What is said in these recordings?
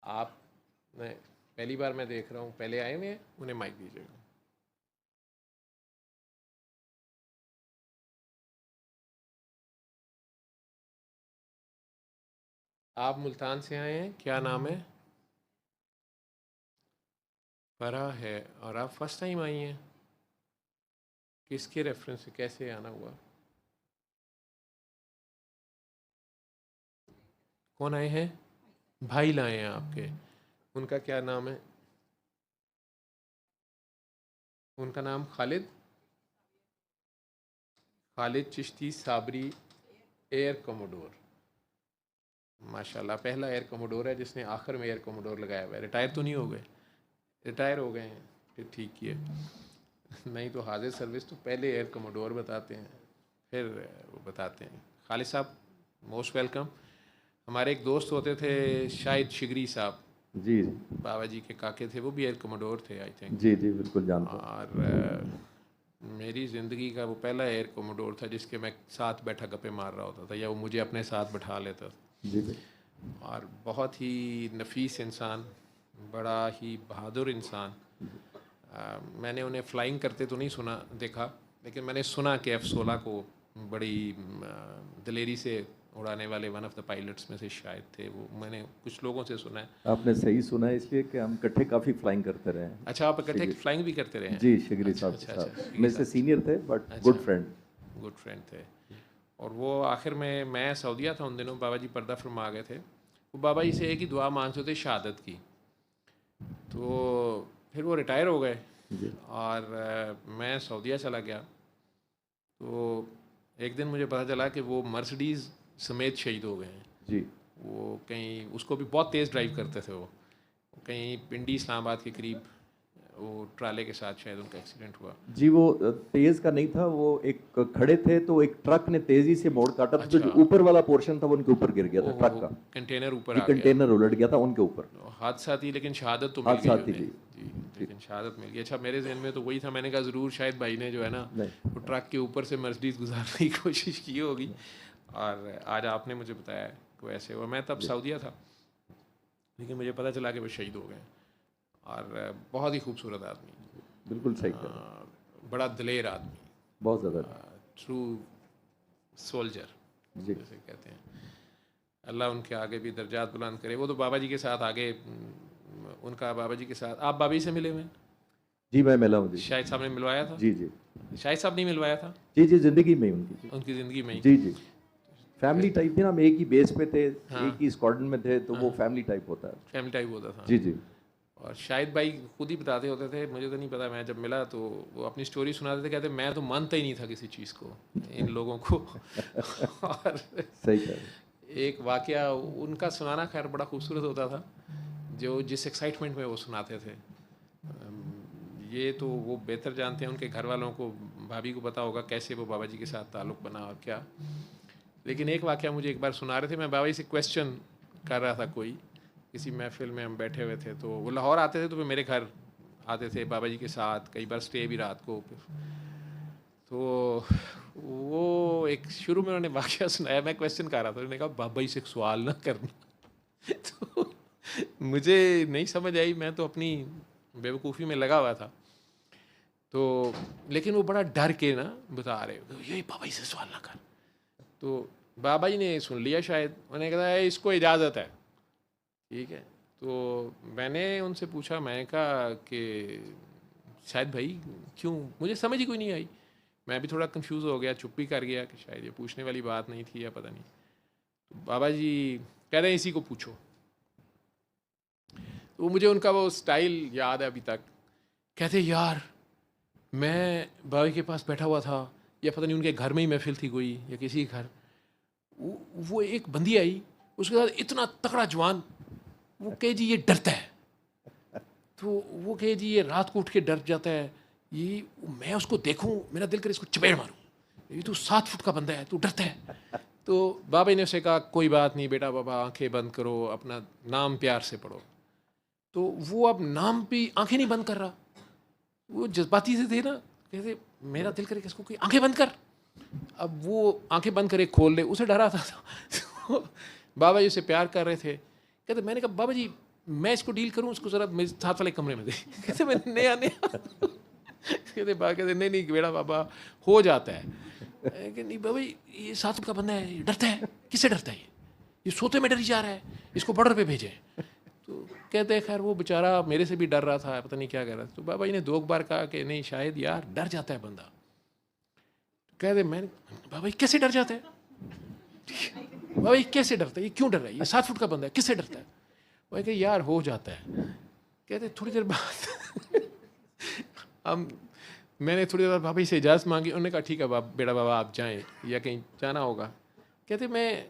आप मैं पहली बार मैं देख रहा हूँ, पहले आए हुए हैं, उन्हें माइक दीजिएगा। आप मुल्तान से आए हैं, क्या नाम है? फरा है। और आप फर्स्ट टाइम आई हैं? किसके रेफरेंस से, कैसे आना हुआ? कौन आए हैं? भाई लाए हैं आपके। उनका क्या नाम है? उनका नाम खालिद। Khalid Chishti Sabri, air commodore. माशाल्लाह, पहला एयर कमोडोर है जिसने आखिर में एयर कमोडोर लगाया हुआ है। रिटायर तो नहीं हो गए? रिटायर हो गए हैं, फिर ठीक किए। नहीं तो हाजिर सर्विस तो पहले एयर कमोडोर बताते हैं, फिर वो बताते हैं। खालिद साहब, मोस्ट वेलकम। हमारे एक दोस्त होते थे शाहिद शिगरी साहब, जी बाबा जी के काके थे, वो भी एयर कमोडोर थे आई थिंक। जी जी बिल्कुल जानता हूँ। और मेरी ज़िंदगी का वो पहला एयर कमोडोर था जिसके मैं साथ बैठा गप्पे मार रहा होता था, या वो मुझे अपने साथ बैठा लेता था। जी भाई। और बहुत ही नफीस इंसान, बड़ा ही बहादुर इंसान। मैंने उन्हें फ़्लाइंग करते तो नहीं सुना देखा, लेकिन मैंने सुना कि F-16 को बड़ी दिलेरी से उड़ाने वाले वन ऑफ द पायलट्स में से शायद थे वो। मैंने कुछ लोगों से सुना है। आपने सही सुना है, इसलिए कि हम इकट्ठे काफ़ी फ्लाइंग करते रहे हैं। अच्छा, आप इकट्ठे शिगरी, फ्लाइंग भी करते रहे हैं? जी शिगरी अच्छा साहब के अच्छा अच्छा, साथ, शिगरी मेरे से साहब। सीनियर थे बट अच्छा, गुड फ्रेंड। गुड फ्रेंड थे। और वो आखिर में, मैं सऊदीया था उन दिनों, बाबा जी पर्दा फरमा गए थे। वो बाबा जी से एक ही दुआ मांगते थे, शहादत की। तो फिर वो रिटायर हो गए जी और मैं सऊदीया चला गया। तो एक दिन मुझे पता चला कि वो मर्सिडीज़ समेत शहीद हो गए हैं। जी वो कहीं, उसको भी बहुत तेज़ ड्राइव करते थे वो कहीं पिंडी इस्लामाबाद के करीब, वो ट्राले के साथ शायद उनका एक्सीडेंट हुआ। जी, वो तेज का नहीं था, वो एक खड़े थे तो एक ट्रक ने तेजी से मोड़ काटा, तो अच्छा। जो ऊपर वाला पोर्शन था वो उनके ऊपर गिर गया था, ओहो ट्रक हो, का। कंटेनर ऊपर जी, आ गया। कंटेनर उलट गया था उनके ऊपर। हादसा थी, लेकिन शहादत तो मिल हादसा गई थी उन्हें। जी। जी, जी लेकिन शहादत मिल गई। अच्छा, मेरे जहन में तो वही था, मैंने कहा ज़रूर शायद भाई ने जो है ना, नहीं वो ट्रक के ऊपर से मर्सिडीज़ गुजारने की कोशिश की होगी। और आज आपने मुझे बताया कि वो ऐसे हुआ। मैं तब जी सऊदीया था, लेकिन मुझे पता चला कि वो शहीद हो गए। और बहुत ही खूबसूरत आदमी, बिल्कुल सही कह रहे हैं। बड़ा दिलेर आदमी, बहुत ज़्यादा। ट्रू सोल्जर जी जैसे कहते हैं। अल्लाह उनके आगे भी दर्जात बुलंद करे। वो तो बाबा जी के साथ आगे, उनका बाबा जी के साथ, आप बाबा जी से मिले हुए हैं? जी, मैं मिला हूँ जी। शाहिद साहब ने मिलवाया था? जी जी शाहिद साहब नहीं मिलवाया था? जी जी, जिंदगी में ही उनकी। जी उनकी ज़िंदगी में ही? जी जी। फिर फैमिली टाइप थी ना, हम एक ही बेस पे थे, हाँ एक ही स्क्वाड्रन में थे, तो हाँ वो हाँ, फैमिली टाइप होता है। फैमिली टाइप होता था। जी जी और शाहिद भाई खुद ही बताते होते थे, मुझे तो नहीं पता, मैं जब मिला तो वो अपनी स्टोरी सुनाते थे, कहते मैं तो मानता ही नहीं था किसी चीज़ को, इन लोगों को। और सही कह रहे हैं। एक वाकया उनका सुनाना खैर बड़ा खूबसूरत होता था, जो जिस एक्साइटमेंट में वो सुनाते थे। ये तो वो बेहतर जानते हैं, उनके घर वालों को, भाभी को पता होगा कैसे वो बाबा जी के साथ ताल्लुक़ बना और क्या। लेकिन एक वाकया मुझे एक बार सुना रहे थे, मैं बाबा जी से क्वेश्चन कर रहा था, कोई किसी महफिल में हम बैठे हुए थे, तो वो लाहौर आते थे तो फिर मेरे घर आते थे बाबा जी के साथ, कई बार स्टे भी रात को। तो वो एक शुरू में उन्होंने वाकया सुनाया, मैं क्वेश्चन कर रहा था, उन्होंने कहा बाबा जी से एक सवाल ना करना। तो मुझे नहीं समझ आई, मैं तो अपनी बेवकूफ़ी में लगा हुआ था। तो लेकिन वो बड़ा डर के ना बता रहे, ये बाबा जी से सवाल ना कर। तो बाबा जी ने सुन लिया शायद, उन्होंने कहा है इसको इजाज़त है, ठीक है। तो मैंने उनसे पूछा, मैंने कहा कि शायद भाई क्यों, मुझे समझ ही कोई नहीं आई। मैं भी थोड़ा कंफ्यूज हो गया, चुप भी कर गया कि शायद ये पूछने वाली बात नहीं थी या पता नहीं। तो बाबा जी कह रहे हैं इसी को पूछो। तो मुझे उनका वो स्टाइल याद है अभी तक। कहते यार, मैं बाबा जी के पास बैठा हुआ था, या पता नहीं उनके घर में ही महफिल थी कोई, या किसी घर, वो एक बंदी आई, उसके साथ इतना तगड़ा जवान, वो कहे जी ये डरता है। तो वो कहे जी ये रात को उठ के डर जाता है, ये मैं उसको देखूं मेरा दिल करे इसको चपेड़ मारूं, ये तो 7 फुट का बंदा है, तू डरता है। तो बाबा ने उसे कहा कोई बात नहीं बेटा, बाबा आंखें बंद करो, अपना नाम प्यार से पढ़ो। तो वो अब नाम पे आंखें नहीं बंद कर रहा, वो जज्बाती से थे ना, कहते मेरा दिल करे किसको, कोई आंखें बंद कर। अब वो आंखें बंद करे खोल ले, उसे डरा था। तो बाबा जी उसे प्यार कर रहे थे। कहते मैंने कहा बाबा जी मैं इसको डील करूँ, उसको ज़रा मेरे साथ वाले कमरे में दे। कहते मैं नया कहते नहीं बेड़ा बाबा हो जाता है। कि नहीं बाबा ये 7 फुट का बंदा है, ये डरता है। किससे डरता है ये सोते में डरी जा रहा है, इसको बॉर्डर पे भेजें। तो कहते हैं खैर वो बेचारा मेरे से भी डर रहा था, पता नहीं क्या कह रहा था। तो बाबा जी ने 2 बार कहा कि नहीं शायद यार डर जाता है बंदा। कहते मैं बाबा जी कैसे डर जाता है, बाबा ये कैसे डरता है, ये क्यों डर रहा है, ये 7 फुट का बंदा है, किससे डरता है। वही कहे यार हो जाता है। कहते थोड़ी देर बाद हम मैंने थोड़ी देर बाद बाबा जी से इजाज़त मांगी। उन्होंने कहा ठीक है बेटा बाबा आप जाएं या कहीं जाना होगा। कहते मैं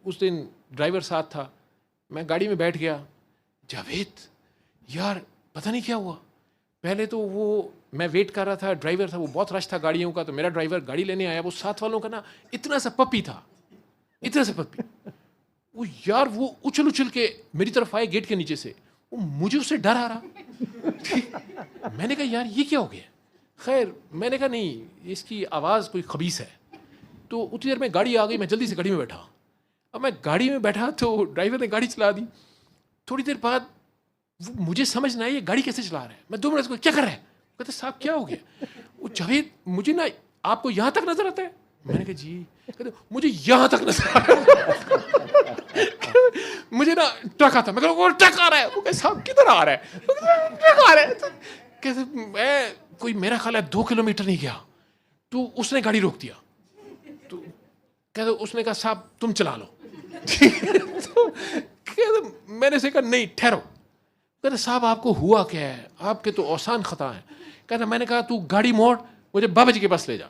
उस दिन ड्राइवर साथ था, मैं गाड़ी में बैठ गया। जावेद यार पता नहीं क्या हुआ, पहले तो वो मैं वेट कर रहा था, ड्राइवर था, वो बहुत रश था गाड़ियों का, तो मेरा ड्राइवर गाड़ी लेने आया, वो साथ वालों का ना इतना सा पप्पी था, इतना सा पप्पी। वो यार वो उछल उछल के मेरी तरफ आए गेट के नीचे से, वो मुझे उससे डर आ रहा। मैंने कहा यार ये क्या हो गया। खैर मैंने कहा नहीं इसकी आवाज़ कोई खबीस है। तो उतनी देर में गाड़ी आ गई, मैं जल्दी से गाड़ी में बैठा। अब मैं गाड़ी में बैठा तो ड्राइवर ने गाड़ी चला दी। थोड़ी देर बाद मुझे समझ ना आई ये गाड़ी कैसे चला रहा है। मैं 2 मिनट को क्या कर रहा है, कहते साहब क्या हो गया। वो जावेद मुझे ना आपको यहाँ तक नजर आता है। मैंने कहा जी। कहते मुझे यहाँ तक नजर आ रहा है। मुझे ना ट्रक आता, मैं वो ट्रक आ रहा है। वो कहते साहब किधर आ रहा है, ट्रक आ रहा है। कहते मैं कोई मेरा ख्याल है 2 किलोमीटर नहीं गया तो उसने गाड़ी रोक दिया। तो कहते उसने कहा साहब तुम चला लो। तो कहते मैंने से कहा नहीं ठहरो। कहते साहब आपको हुआ क्या है, आपके तो आसान खता है। कहते मैंने कहा तू गाड़ी मोड़, मुझे बाबा जी के पास ले जा।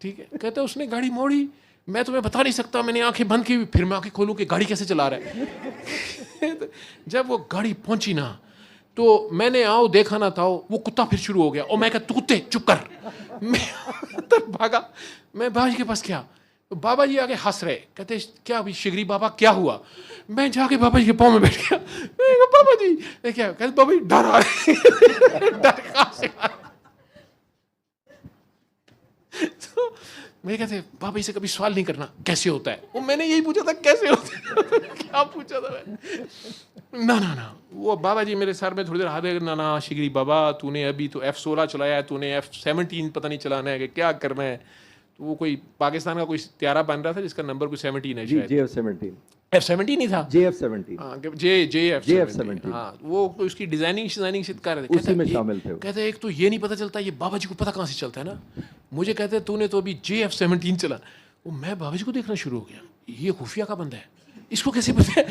ठीक है। कहते उसने गाड़ी मोड़ी, मैं तुम्हें बता नहीं सकता, मैंने आंखें बंद की, फिर मैं आंखें खोलूं कि गाड़ी कैसे चला रहा है। जब वो गाड़ी पहुंची ना तो मैंने आओ देखा ना था, वो कुत्ता फिर शुरू हो गया। और मैं कहा तू कुत्ते चुप कर। मैं तब भागा, मैं बाबा जी के पास गया तो बाबा जी आगे हंस रहे। कहते क्या अभी शिगरी बाबा क्या हुआ। मैं जाके बाबा जी के पाँव में बैठ गया। मैं कहा बाबा जी क्या। कहते बाबा जी डर आ रहे। डर कहाँ से आ रहा। तो मैं कहते बाबा जी से कभी सवाल नहीं करना कैसे होता है। वो मैंने यही पूछा था कैसे होता है। क्या पूछा था मैं। ना वो बाबा जी मेरे सर में थोड़ी देर हाथ दे, ना शिगरी बाबा तूने अभी तो F-16 चलाया है, तूने F-17 पता नहीं चलाना है कि क्या करना है। तो वो कोई पाकिस्तान का कोई त्यारा बन रहा था जिसका नंबर कोई 17 है शायद। F-17 ही था। JF-17 हाँ, वो उसकी डिजाइनिंग शिजाइनिंग कर रहे थे। उसी में शामिल थे। कहते एक तो ये नहीं पता चलता, ये बाबा जी को पता कहाँ से चलता है ना। मुझे कहते तूने तो अभी JF-17 चला। वो मैं बाबा जी को देखना शुरू हो गया, ये खुफिया का बंदा है, इसको कैसे पता है।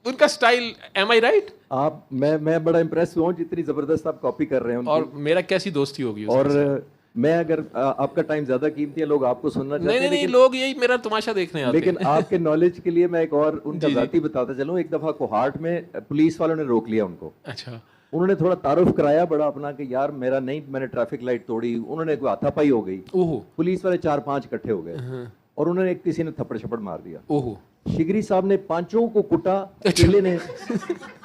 उनका स्टाइल, एम आई राइट। आप मैं बड़ा इंप्रेस हुआ हूँ जितनी जबरदस्त आप कॉपी कर रहे हैं उनकी। और मेरा कैसी दोस्ती होगी। और मैं अगर आपका टाइम ज्यादा कीमती है, लोग आपको सुनना चाहते हैं। नहीं लोग यही मेरा तमाशा देखने आते हैं। लेकिन आपके नॉलेज के लिए मैं एक और उनका जाती बताता चलूं। एक दफा कोहाट में पुलिस वालों ने रोक लिया उनको। अच्छा। उन्होंने थोड़ा तारुफ कराया बड़ा अपना कि यार मेरा नहीं, मैंने ट्रैफिक लाइट तोड़ी। उन्होंने कोई हाथापाई हो गई, पुलिस वाले 4-5 इकट्ठे हो गए और उन्होंने किसी ने थप्पड़ छप्पड़ मार दिया। शिगरी साहब ने 5 को कुटा अकेले ने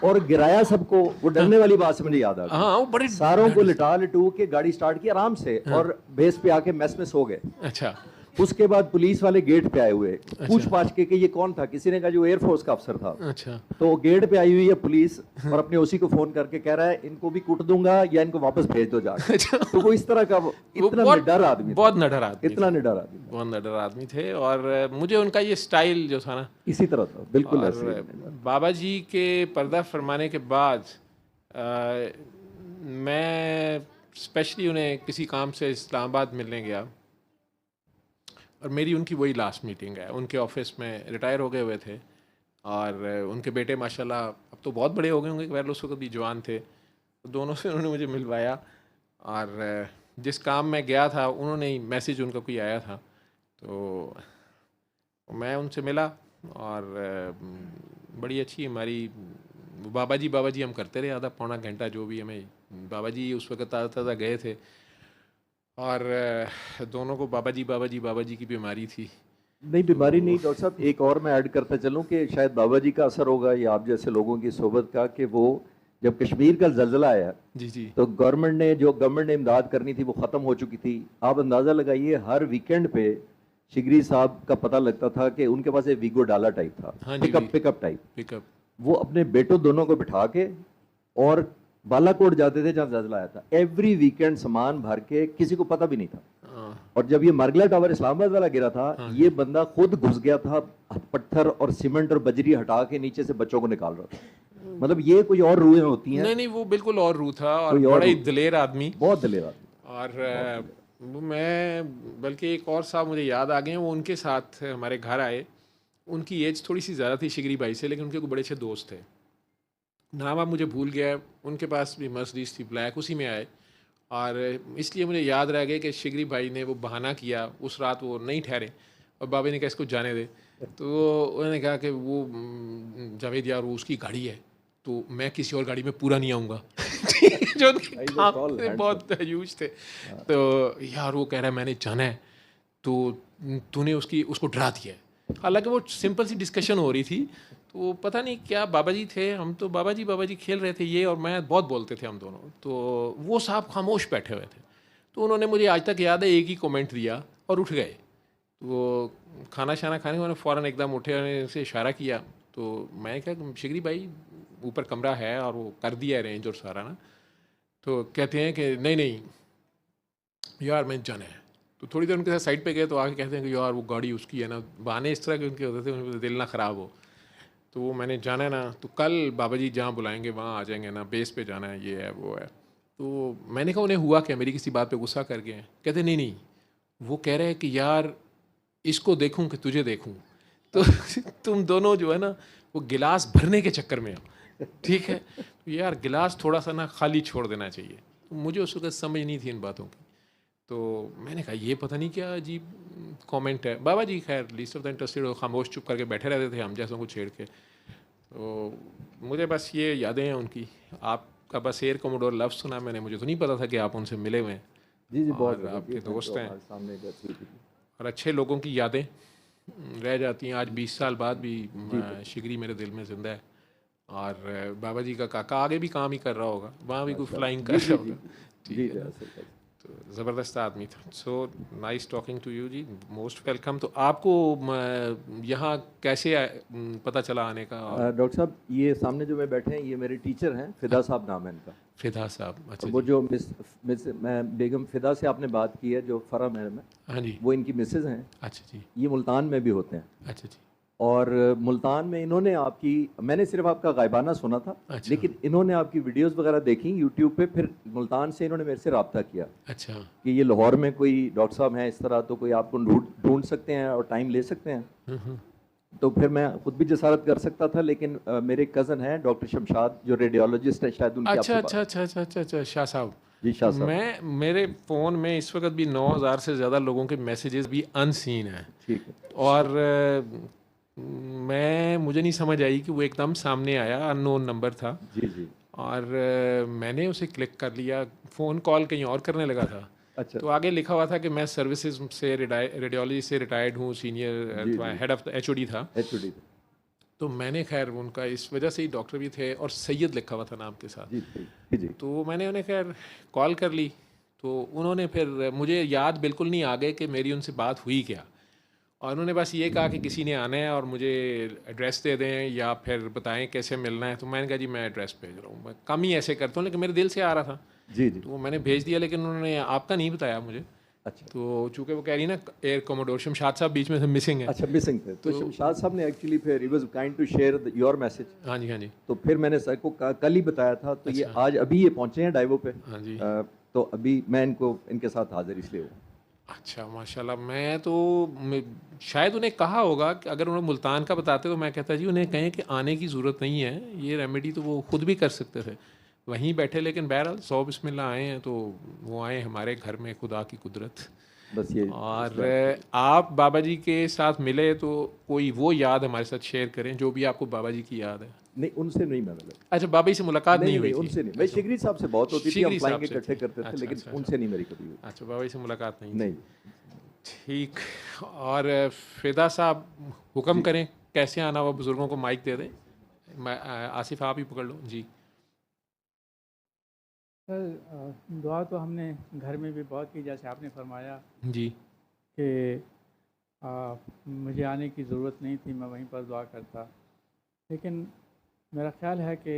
और गिराया सबको। वो डरने वाली बात से मुझे याद आ गई। सारों को लिटा लिटू के गाड़ी स्टार्ट की आराम से और बेस पे आके मेस में सो गए। अच्छा। उसके बाद पुलिस वाले गेट पे आए हुए। पूछ पाछ के कि ये कौन था, किसी ने कहा जो एयरफोर्स का अफसर था। अच्छा। तो गेट पे आई हुई है पुलिस और अपने ओसी को फोन करके कह रहा है इनको भी कूट दूंगा या इनको वापस भेज दो जाके। अच्छा। तो वो इस तरह का इतना निडर आदमी, बहुत निडर आदमी, इतना निडर आदमी, बहुत निडर आदमी थे। और मुझे उनका ये स्टाइल जो था ना इसी तरह था, बिल्कुल ऐसे। बाबा जी के पर्दा फरमाने के बाद मैं स्पेशली उन्हें किसी काम से इस्लामाबाद मिलने गया और मेरी उनकी वही लास्ट मीटिंग है। उनके ऑफिस में रिटायर हो गए हुए थे और उनके बेटे माशाल्लाह अब तो बहुत बड़े हो गए होंगे, पहले उस वक्त भी जवान थे। तो दोनों से उन्होंने मुझे मिलवाया और जिस काम में गया था उन्होंने ही मैसेज उनका कोई आया था तो मैं उनसे मिला और बड़ी अच्छी हमारी बाबा जी हम करते रहे आधा पौना घंटा जो भी हमें। बाबा जी उस वक्त ताज़ा गए थे और दोनों को बाबा जी की बीमारी थी। नहीं बीमारी नहीं डॉक्टर साहब, एक और मैं ऐड करता चलूं कि शायद बाबा जी का असर होगा या आप जैसे लोगों की सोबत का कि वो जब कश्मीर का ज़लज़ला आया जी तो गवर्नमेंट ने इमदाद करनी थी वो ख़त्म हो चुकी थी। आप अंदाज़ा लगाइए हर वीकेंड पे शिगरी साहब का पता लगता था कि उनके पास एक वीगो डाला टाइप था, हाँ पिकअप टाइप। पिकअप वो अपने बेटों दोनों को बिठा के और बालाकोट जाते थे जहाँ जल्जला आया था, एवरी वीकेंड सामान भर के, किसी को पता भी नहीं था। और जब ये मरगला टावर इस्लामाबाद वाला गिरा था, ये बंदा खुद घुस गया था, पत्थर और सीमेंट और बजरी हटा के नीचे से बच्चों को निकाल रहा था। मतलब ये कोई और रूहें होती हैं? नहीं, वो बिल्कुल और रूह था, और बड़ा ही दिलेर आदमी, बहुत दिलेर आदमी। और मैं बल्कि एक और साहब मुझे याद आ गए हैं, वो उनके साथ हमारे घर आए। उनकी एज थोड़ी सी ज़्यादा थी शिगरी भाई से, लेकिन उनके को बड़े अच्छे दोस्त थे। नाम अब मुझे भूल गया है। उनके पास भी मर्सिडीज थी ब्लैक, उसी में आए, और इसलिए मुझे याद रह गया कि शिगरी भाई ने वो बहाना किया, उस रात वो नहीं ठहरे, और बाबा ने कहा इसको जाने दे। तो उन्होंने कहा कि वो जावेद यार वो उसकी गाड़ी है, तो मैं किसी और गाड़ी में पूरा नहीं आऊँगा। जो उनके काम थे बहुत ह्यूज थे। तो यार वो कह रहा है मैंने जाना है, तो तूने उसको डरा दिया है। हालांकि वो सिंपल सी डिस्कशन हो रही थी, तो पता नहीं क्या बाबा जी थे, हम तो बाबा जी खेल रहे थे, ये और मैं बहुत बोलते थे हम दोनों। तो वो साहब खामोश बैठे हुए थे। तो उन्होंने, मुझे आज तक याद है, एक ही कमेंट दिया और उठ गए। तो वो खाना शाना खाने उन्होंने फ़ौरन एकदम उठे और उनसे इशारा किया। तो मैं क्या, शिगरी भाई ऊपर कमरा है और वो कर दिया अरेंज और सारा ना। तो कहते हैं कि नहीं नहीं यार मैं जाना है। तो थोड़ी देर उनके साथ साइड पे गए, तो आके कहते हैं कि यार वो गाड़ी उसकी है ना, बहाने इस तरह के उनके होते थे, उनके दिल ना ख़राब हो। तो वो मैंने जाना है ना, तो कल बाबा जी जहाँ बुलाएंगे वहाँ आ जाएंगे ना, बेस पे जाना है, ये है वो है। तो मैंने कहा उन्हें हुआ क्या, मेरी किसी बात पे गुस्सा कर गए हैं? कहते नहीं नहीं, वो कह रहे हैं कि यार इसको देखूं कि तुझे देखूं। तो तुम दोनों जो है ना, वो गिलास भरने के चक्कर में हो, ठीक है? तो यार गिलास थोड़ा सा ना खाली छोड़ देना चाहिए। तो मुझे उस वक्त समझ नहीं थी इन बातों की। तो मैंने कहा ये पता नहीं क्या अजीब कमेंट है। बाबा जी खैर लीस्ट ऑफ द इंटरेस्टेड हो, खामोश चुप करके बैठे रहते थे हम जैसों को छेड़ के। तो मुझे बस ये यादें हैं उनकी। आपका बस एयर कोमोडोर लफ्ज़ सुना मैंने, मुझे तो नहीं पता था कि आप उनसे मिले हुए हैं जी बहुत और आपके दोस्त हैं। सामने और अच्छे लोगों की यादें रह जाती हैं। आज 20 साल बाद भी शिगरी मेरे दिल में ज़िंदा है। और बाबा जी का काका आगे भी काम ही कर रहा होगा, वहाँ भी कोई फ्लाइंग कर रहा होगा। ठीक है ना? तो ज़बरदस्त आदमी था। So nice talking to you जी, मोस्ट वेलकम। तो आपको यहाँ कैसे पता चला आने का? डॉक्टर साहब, ये सामने जो मैं बैठे हैं, ये मेरे टीचर हैं, फिदा साहब नाम है इनका। फिदा साहब, अच्छा। वो जो मैं बेगम फिदा से आपने बात की है, जो फरा महल में, हाँ जी, वो इनकी मिसेज हैं। अच्छा जी। ये मुल्तान में भी होते हैं। अच्छा जी। और मुल्तान में इन्होंने आपकी, मैंने सिर्फ आपका गायबाना सुना था, अच्छा। लेकिन इन्होंने आपकी वीडियोस वगैरह देखी यूट्यूब पे, फिर मुल्तान से इन्होंने मेरे से रब्ता किया। अच्छा। कि ये लाहौर में कोई डॉक्टर साहब हैं इस तरह, तो कोई आपको ढूंढ सकते हैं और टाइम ले सकते हैं। तो फिर मैं खुद भी जसारत कर सकता था, लेकिन मेरे कज़न हैं डॉक्टर शमशाद, जो रेडियोलॉजिस्ट है, शायद उनकी अच्छा अच्छा अच्छा अच्छा अच्छा अच्छा, शाह साहब। जी शाह साहब। मेरे फ़ोन में इस वक्त भी 9,000 से ज़्यादा लोगों के मैसेजेस भी अनसीन हैं। ठीक है। और मुझे नहीं समझ आई कि वो एकदम सामने आया, अननोन नंबर था। जी जी। और मैंने उसे क्लिक कर लिया, फ़ोन कॉल कहीं और करने लगा था। अच्छा। तो आगे लिखा हुआ था कि मैं सर्विसेज से रेडियोलॉजी से रिटायर्ड हूँ, सीनियर हेड ऑफ HOD था। HOD। तो मैंने खैर उनका इस वजह से ही, डॉक्टर भी थे और सैयद लिखा हुआ था नाम के साथ। जी जी। तो मैंने उन्हें खैर कॉल कर ली। तो उन्होंने फिर, मुझे याद बिल्कुल नहीं आ गए कि मेरी उनसे बात हुई क्या। और उन्होंने बस ये कहा कि किसी ने आना है और मुझे एड्रेस दे दें या फिर बताएं कैसे मिलना है। तो मैंने कहा जी मैं एड्रेस भेज रहा हूँ। मैं कम ही ऐसे करता हूँ, लेकिन मेरे दिल से आ रहा था। जी जी। तो मैंने भेज दिया, लेकिन उन्होंने आपका नहीं बताया मुझे। अच्छा। तो चूंकि वो कह रही ना एयर कोमोडोर शमशाद साहब बीच में से मिसिंग है। अच्छा, मिसिंग थे। तो शमशाद साहब ने एक्चुअली फिर he was kind to share your message. हाँ जी, हाँ जी। तो फिर मैंने सर को कल ही बताया था। तो ये आज अभी ये पहुंचे हैं डाइवो पे। हाँ जी। तो अभी मैं इनके साथ हाजिर इसलिए हूँ। अच्छा, माशाल्लाह। मैं तो शायद उन्हें कहा होगा कि अगर उन्हें मुल्तान का बताते तो मैं कहता जी उन्हें कहें कि आने की ज़रूरत नहीं है, ये रेमेडी तो वो खुद भी कर सकते थे वहीं बैठे। लेकिन बहरहाल 100 बिस्मिल्लाह आए हैं, तो वो आए हमारे घर में, खुदा की कुदरत। बस ये। और आप बाबा जी के साथ मिले तो कोई वो याद हमारे साथ शेयर करें, जो भी आपको बाबा जी की याद है। नहीं, उनसे नहीं मैं मिला। अच्छा, बाबा जी से मुलाकात नहीं हुई थी? उनसे नहीं। मैं शिगरी साहब से बहुत होती थी, हम फ्लाइंग इकट्ठे करते थे, लेकिन अच्छा, उनसे नहीं मेरी कभी हुई। अच्छा, बाबा जी से मुलाकात नहीं? नहीं। ठीक। और फिदा साहब हुक्म करें कैसे आना हुआ, बुज़ुर्गों को माइक दे दें। आसिफ आप ही पकड़ लो जी। सर दुआ तो हमने घर में भी बहुत की, जैसे आपने फरमाया जी कि मुझे आने की ज़रूरत नहीं थी, मैं वहीं पर दुआ करता। लेकिन मेरा ख़्याल है कि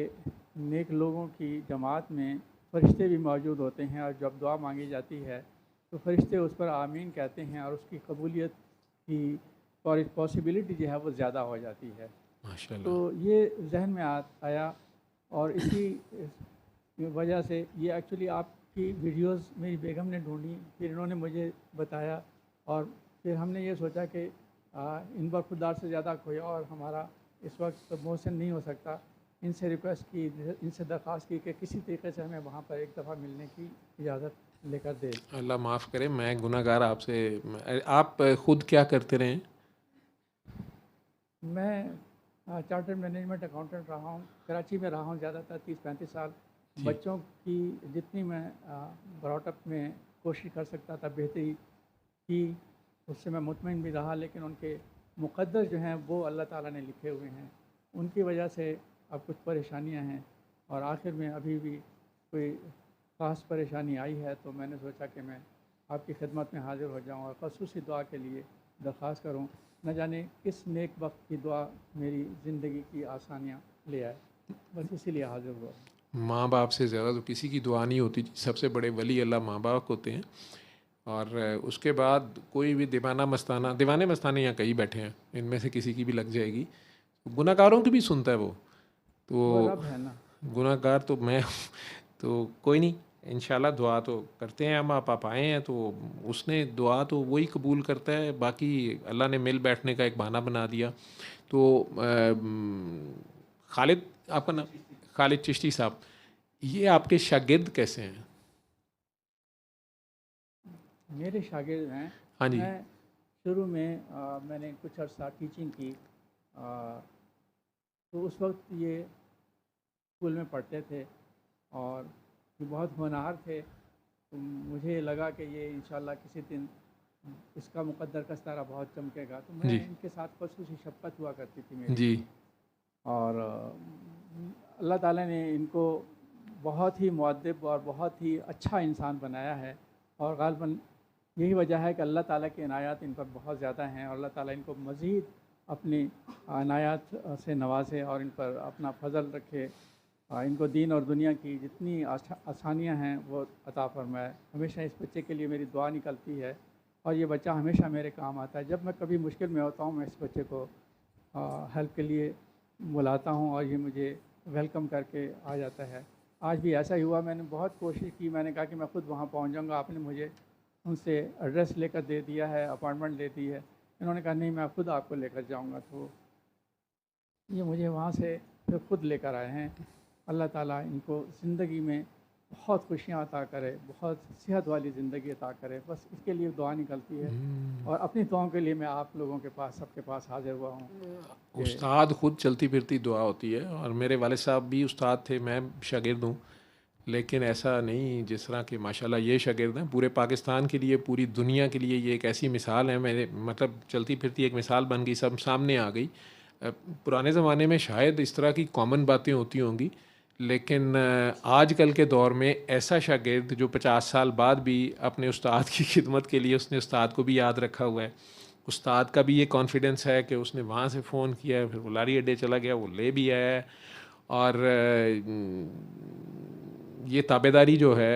नेक लोगों की जमात में फ़रिश्ते भी मौजूद होते हैं, और जब दुआ मांगी जाती है तो फ़रिश्ते उस पर आमीन कहते हैं, और उसकी कबूलियत की पॉसिबिलिटी जो है वो ज़्यादा हो जाती है। माशाल्लाह। तो ये जहन में आया, और इसी वजह से ये एक्चुअली आपकी वीडियोस मेरी बेगम ने ढूंढी, फिर इन्होंने मुझे बताया, और फिर हमने ये सोचा कि इन पर खुदार से ज़्यादा कोई और हमारा इस वक्त मोहसिन नहीं हो सकता। इनसे रिक्वेस्ट की, इनसे दरख्वास्त की कि किसी तरीके से हमें वहाँ पर एक दफ़ा मिलने की इजाज़त लेकर दे। अल्लाह माफ़ करे, मैं गुनाहगार आपसे। आप खुद क्या करते रहे? मैं चार्टर्ड मैनेजमेंट अकाउंटेंट रहा हूँ, कराची में रहा हूँ ज़्यादातर 30-35 साल। बच्चों की जितनी मैं ब्रॉटअप में कोशिश कर सकता था बेहतरी की, उससे मैं मुतमईन भी रहा, लेकिन उनके मुक़द्दर जो हैं वो अल्लाह ताला ने लिखे हुए हैं। उनकी वजह से अब कुछ परेशानियां हैं, और आखिर में अभी भी कोई ख़ास परेशानी आई है, तो मैंने सोचा कि मैं आपकी खिदमत में हाज़िर हो जाऊं और ख़ुसूसी दुआ के लिए दरख्वास्त करूं। न जाने किस नेक वक्त की दुआ मेरी ज़िंदगी की आसानियां ले आए, बस इसीलिए हाज़िर हुआ। माँ बाप से ज़्यादा तो किसी की दुआ नहीं होती। सबसे बड़े वली अल्लाह माँ बाप होते हैं, और उसके बाद कोई भी दीवाने मस्ताने यहाँ कई बैठे हैं, इनमें से किसी की भी लग जाएगी। गुनाहगारों की भी सुनता है वो रब तो। है ना। गुनाहगार तो मैं तो कोई नहीं, इंशाल्लाह दुआ तो करते हैं हम। आप आए हैं तो उसने दुआ तो वही कबूल करता है, बाकी अल्लाह ने मिल बैठने का एक बहाना बना दिया। तो खालिद, आपका नाम खालिद चिश्ती साहब, ये आपके शागिर्द कैसे हैं? मेरे शागिर्द हैं। हाँ जी। मैं शुरू में मैंने कुछ अर्सा टीचिंग की, तो उस वक्त ये स्कूल में पढ़ते थे, और ये बहुत होनहार थे। तो मुझे लगा कि ये इंशाल्लाह किसी दिन इसका मुक़द्दर का सितारा बहुत चमकेगा, तो मैं जी इनके साथ ख़ुसूसी शफ़क़त हुआ करती थी मेरी। जी। और अल्लाह ताला ने इनको बहुत ही मुअद्दिब और बहुत ही अच्छा इंसान बनाया है, और ग़ालिबन यही वजह है कि अल्लाह ताला की इनायत इन पर बहुत ज़्यादा हैं, और अल्लाह ताला इनको मज़ीद अपनी इनायत से नवाजे और इन पर अपना फ़ज़ल रखे। इनको दीन और दुनिया की जितनी आसानियाँ हैं वो अता फ़रमाए। हमेशा इस बच्चे के लिए मेरी दुआ निकलती है, और ये बच्चा हमेशा मेरे काम आता है। जब मैं कभी मुश्किल में होता हूँ, मैं इस बच्चे को हेल्प के लिए बुलाता हूँ, और ये मुझे वेलकम करके आ जाता है। आज भी ऐसा ही हुआ। मैंने बहुत कोशिश की, मैंने कहा कि मैं ख़ुद वहाँ पहुँच जाऊँगा, आपने मुझे उनसे एड्रेस लेकर दे दिया है, अपॉइंटमेंट दे दी है। इन्होंने कहा नहीं, मैं ख़ुद आपको लेकर जाऊँगा। तो ये मुझे वहाँ से फिर ख़ुद लेकर आए हैं। अल्लाह ताला इनको ज़िंदगी में बहुत खुशियाँ अता करे, बहुत सेहत वाली ज़िंदगी अता करे, बस इसके लिए दुआ निकलती है। और अपनी दुआओं के लिए मैं आप लोगों के पास, सबके पास हाज़िर हुआ हूँ। उस्ताद खुद चलती फिरती दुआ होती है, और मेरे वाले साहब भी उस्ताद थे, मैं शागिर्द हूँ। लेकिन ऐसा नहीं जिस तरह के माशाल्लाह ये शागिर्द हैं, पूरे पाकिस्तान के लिए, पूरी दुनिया के लिए ये एक ऐसी मिसाल है। मेरे मतलब चलती फिरती एक मिसाल बन गई, सब सामने आ गई। पुराने ज़माने में शायद इस तरह की कॉमन बातें होती होंगी, लेकिन आजकल के दौर में ऐसा शागिर्द जो 50 साल बाद भी अपने उस्ताद की खिदमत के लिए, उसने उस्ताद को भी याद रखा हुआ है। उस्ताद का भी ये कॉन्फिडेंस है कि उसने वहाँ से फ़ोन किया है, फिर वो लारी अड्डे चला गया, वो ले भी आया है। और ये ताबेदारी जो है,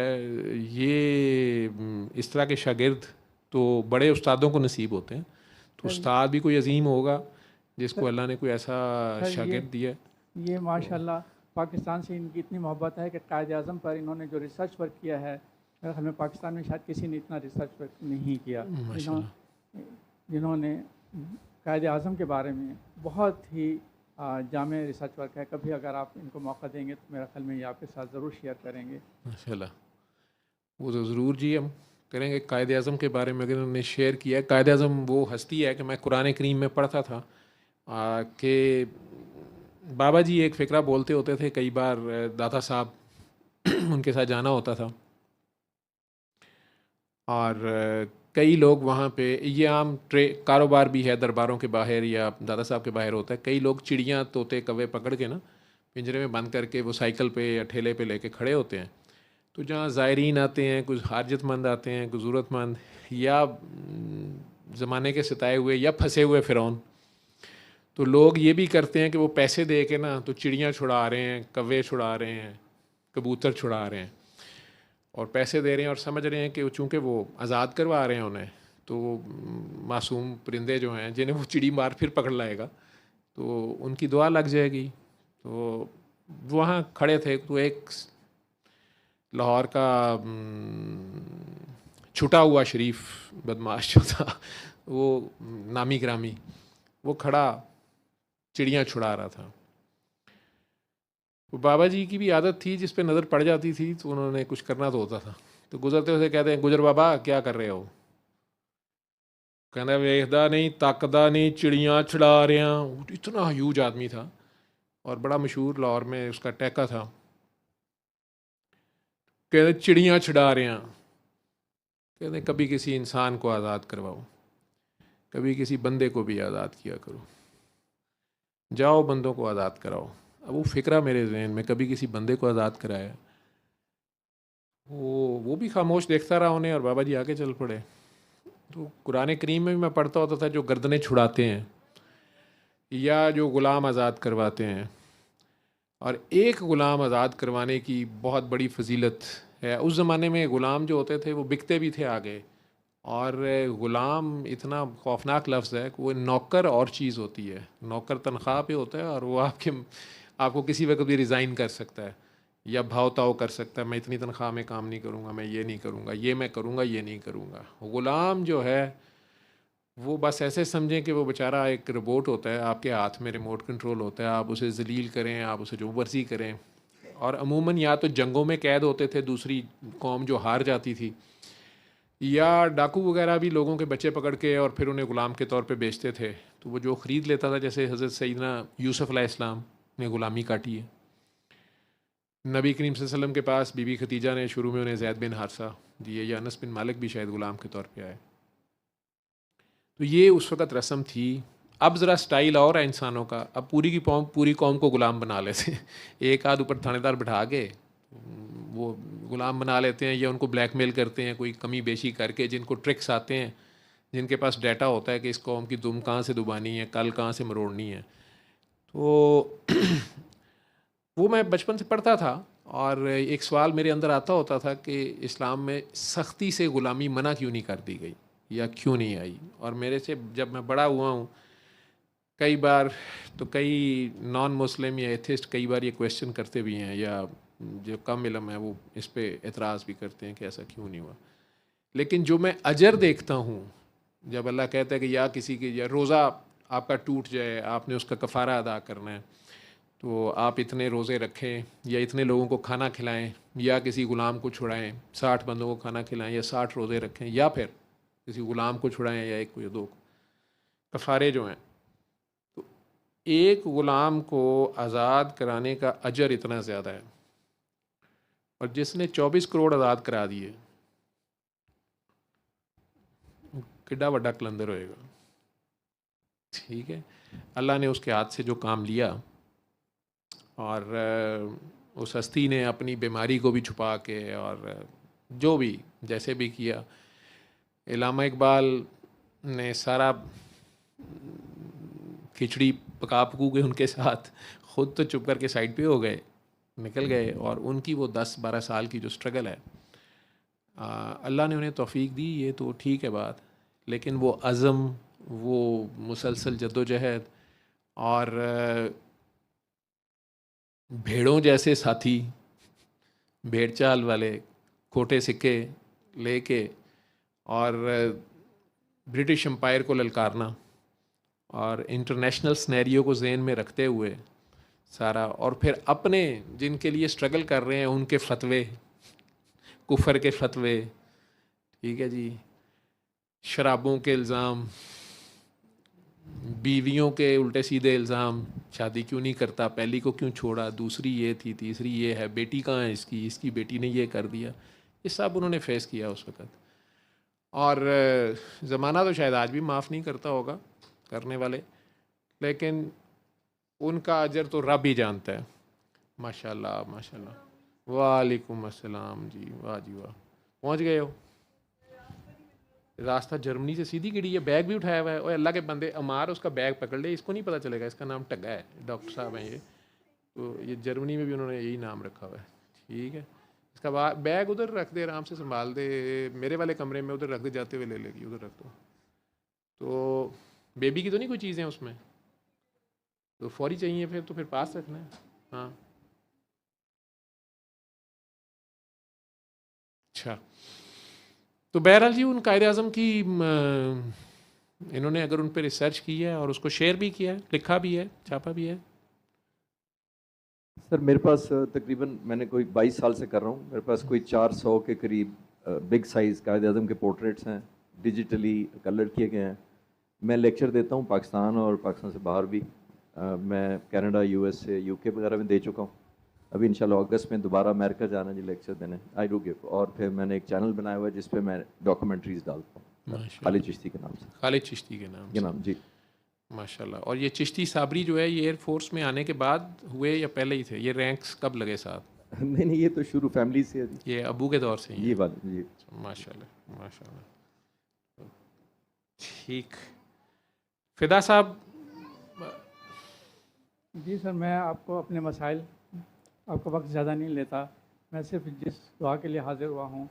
ये इस तरह के शागिर्द तो बड़े उस्तादों को नसीब होते हैं। तो उस्ताद भी कोई अजीम होगा जिसको अल्लाह ने कोई ऐसा शागिर्द दिया। ये माशाल्लाह पाकिस्तान से इनकी इतनी मोहब्बत है कि कायद आज़म पर इन्होंने जो रिसर्च वर्क किया है, हमें पाकिस्तान में शायद किसी ने इतना रिसर्च वर्क नहीं किया। जिन्होंने कायद आज़म के बारे में बहुत ही जामे रिसर्च वर्क है। कभी अगर आप इनको मौका देंगे तो मेरा ख्याल में ये आपके साथ ज़रूर शेयर करेंगे। माशाल्लाह, वो तो ज़रूर जी हम करेंगे। कायद आज़म के बारे में अगर उन्होंने शेयर किया, कायद आज़म वो हस्ती है कि मैं कुरान करीम में पढ़ता था कि बाबा जी एक फ़िक्रा बोलते होते थे कई बार, दादा साहब उनके साथ जाना होता था, और कई लोग वहाँ पे, ये आम कारोबार भी है दरबारों के बाहर या दादा साहब के बाहर होता है। कई लोग चिड़ियाँ, तोते, कौवे पकड़ के ना पिंजरे में बंद करके वो साइकिल पे या ठेले पे लेके खड़े होते हैं। तो जहाँ ज़ायरीन आते हैं, कुछ हाजतमंद आते हैं, कुछ ज़रूरतमंद, या ज़माने के सताए हुए या फंसे हुए फ़िरौन, तो लोग ये भी करते हैं कि वो पैसे दे के ना तो चिड़ियाँ छुड़ा रहे हैं, कौवे छुड़ा रहे हैं, कबूतर छुड़ा रहे हैं, और पैसे दे रहे हैं और समझ रहे हैं कि चूँकि वो आज़ाद करवा रहे हैं उन्हें, तो मासूम परिंदे जो हैं जिन्हें वो चिड़ी मार फिर पकड़ लाएगा तो उनकी दुआ लग जाएगी। तो वहाँ खड़े थे, तो एक लाहौर का छुटा हुआ शरीफ बदमाश जो था, वो नामी ग्रामी, वो खड़ा चिड़ियाँ छुड़ा रहा था। तो बाबा जी की भी आदत थी, जिस पे नज़र पड़ जाती थी तो उन्होंने कुछ करना तो होता था। तो गुजरते हुए कहते हैं, गुजर बाबा क्या कर रहे हो? कहना वेखदा नहीं, तकदा नहीं, चिड़ियाँ छुड़ा रहे हैं। इतना ह्यूज आदमी था और बड़ा मशहूर लाहौर में उसका टैका था। कहते चिड़ियाँ छुड़ा रहे हैं। कहते कभी किसी इंसान को आज़ाद करवाओ, कभी किसी बंदे को भी आज़ाद किया करो, जाओ बंदों को आज़ाद कराओ। अब वो फ़िक्रा मेरे जहन में, कभी किसी बंदे को आज़ाद कराया। वो भी खामोश देखता रहा उन्हें और बाबा जी आगे चल पड़े। तो कुरान करीम में भी मैं पढ़ता होता था, जो गर्दनें छुड़ाते हैं या जो ग़ुलाम आज़ाद करवाते हैं, और एक ग़ुलाम आज़ाद करवाने की बहुत बड़ी फजीलत है। उस ज़माने में ग़ुलाम जो होते थे वो बिकते भी थे आगे, और ग़ुलाम इतना खौफनाक लफ्ज़ है कि वो नौकर और चीज़ होती है। नौकर तनख्वाह पे होता है और वो आपको किसी वक्त भी रिज़ाइन कर सकता है या भाव ताव कर सकता है, मैं इतनी तनख्वाह में काम नहीं करूँगा, मैं ये नहीं करूँगा, ये मैं करूँगा, ये नहीं करूँगा। ग़ुलाम जो है वो बस ऐसे समझें कि वो बेचारा एक रोबोट होता है, आपके हाथ में रिमोट कंट्रोल होता है, आप उसे जलील करें, आप उसे जो मर्ज़ी करें। और अमूमन या तो जंगों में कैद होते थे दूसरी कौम जो हार जाती थी, या डाकू वगैरह भी लोगों के बच्चे पकड़ के और फिर उन्हें ग़ुलाम के तौर पे बेचते थे। तो वो जो ख़रीद लेता था, जैसे हज़रत सैयदना यूसुफ़ अलैहिस्सलाम ने ग़ुलामी काटी है। नबी करीम सल्लल्लाहु अलैहि वसल्लम के पास बीबी खतीजा ने शुरू में उन्हें ज़ैद बिन हारसा दिए, या अनस बिन मालिक भी शायद ग़ुलाम के तौर पे आए। तो ये उस वक़्त रस्म थी। अब ज़रा स्टाइल और है इंसानों का, अब पूरी कौम को ग़ुलाम बना लेते हैं। एक आध ऊपर थानेदार बिठा के वो ग़ुलाम बना लेते हैं, या उनको ब्लैकमेल करते हैं कोई कमी बेशी करके, जिनको ट्रिक्स आते हैं, जिनके पास डाटा होता है कि इस कौम की दुम कहाँ से दुबानी है, कल कहाँ से मरोड़नी है। तो वो मैं बचपन से पढ़ता था, और एक सवाल मेरे अंदर आता होता था कि इस्लाम में सख्ती से ग़ुलामी मना क्यों नहीं कर दी गई या क्यों नहीं आई। और मेरे से जब मैं बड़ा हुआ हूँ, कई बार तो कई नॉन मुस्लिम या एथिस्ट कई बार ये क्वेश्चन करते भी हैं, या जो कम इल्म है वो इस पे एतराज़ भी करते हैं कि ऐसा क्यों नहीं हुआ। लेकिन जो मैं अजर देखता हूँ, जब अल्लाह कहता है कि या किसी की या रोज़ा आपका टूट जाए, आपने उसका कफ़ारा अदा करना है, तो आप इतने रोज़े रखें या इतने लोगों को खाना खिलाएं, या किसी ग़ुलाम को छुड़ाएं, 60 बंदों को खाना खिलाएं, या 60 रोज़े रखें, या फिर किसी ग़ुलाम को छुड़ाएं, या एक को या दो को। कफ़ारे जो हैं, तो एक ग़ुलाम को आज़ाद कराने का अजर इतना ज़्यादा है, और जिसने 24 करोड़ आज़ाद करा दिए, किड्डा वड्डा कलंदर होएगा। ठीक है, अल्लाह ने उसके हाथ से जो काम लिया, और उस हस्ती ने अपनी बीमारी को भी छुपा के, और जो भी जैसे भी किया। इल्लामा इकबाल ने सारा खिचड़ी पका पकू के उनके साथ, ख़ुद तो चुप करके साइड पे हो गए, निकल गए, और उनकी वो 10-12 साल की जो स्ट्रगल है, अल्लाह ने उन्हें तौफीक दी, ये तो ठीक है बात। लेकिन वो अज़म, वो मुसलसल जद्दोजहद, और भेड़ों जैसे साथी, भेड़ चाल वाले खोटे सिक्के लेके, और ब्रिटिश एम्पायर को ललकारना, और इंटरनेशनल स्नैरियो को ज़हन में रखते हुए सारा, और फिर अपने जिनके लिए स्ट्रगल कर रहे हैं उनके फतवे, कुफर के फतवे, ठीक है जी, शराबों के इल्ज़ाम, बीवियों के उल्टे सीधे इल्ज़ाम, शादी क्यों नहीं करता, पहली को क्यों छोड़ा, दूसरी ये थी, तीसरी ये है, बेटी कहाँ है इसकी, इसकी बेटी ने ये कर दिया। ये सब उन्होंने फेस किया उस वक़्त। और ज़माना तो शायद आज भी माफ़ नहीं करता होगा करने वाले, लेकिन उनका अजर तो रब ही जानता है। माशाल्लाह माशाल्लाह। वालेकुम अस्सलाम जी, वाह जी वाह, पहुँच गए हो। रास्ता जर्मनी से सीधी गिरी है, बैग भी उठाया हुआ है। और अल्लाह के बंदे अमार उसका बैग पकड़ ले, इसको नहीं पता चलेगा इसका नाम टग्गा है, डॉक्टर साहब हैं ये। तो ये जर्मनी में भी उन्होंने यही नाम रखा हुआ है, ठीक है। इसका बैग उधर रख दे, आराम से संभाल दे, मेरे वाले कमरे में उधर रख दे, जाते हुए ले लेगी, उधर रख दो। तो बेबी की तो नहीं कोई चीज़ें उसमें, तो फौरी चाहिए फिर, तो फिर पास रखना है। हाँ अच्छा, तो बहरहाल जी उन कायदे आज़म की इन्होंने अगर उन पर रिसर्च की है और उसको शेयर भी किया है, लिखा भी है, छापा भी है। सर मेरे पास तकरीबन मैंने कोई 22 साल से कर रहा हूँ, मेरे पास कोई 400 के करीब बिग साइज़ कायदे आज़म के पोर्ट्रेट्स हैं, डिजिटली कलर किए गए हैं। मैं लेक्चर देता हूँ पाकिस्तान और पाकिस्तान से बाहर भी। मैं कनाडा, यूएस से, यूके वगैरह में दे चुका हूँ। अभी इंशाल्लाह अगस्त में दोबारा अमेरिका जाना जी लेक्चर देने, आई डू गिव। और फिर मैंने एक चैनल बनाया हुआ है जिस पे मैं डॉक्यूमेंट्रीज डालता हूँ, खालिद चिश्ती के नाम से। खालिद चिश्ती के नाम जी माशाल्लाह। और ये चिश्ती साबरी जो है ये एयरफोर्स में आने के बाद हुए या पहले ही थे? ये रैंक्स कब लगे साथ? नहीं, ये तो शुरू फैमिली से है जी। ये अबू के दौर से ही? ये बात जी, माशाल्लाह माशाल्लाह। ठीक, फिदा साहब। जी सर, मैं आपको अपने मसाइल, आपका वक्त ज़्यादा नहीं लेता। मैं सिर्फ जिस दुआ के लिए हाज़िर हुआ हूँ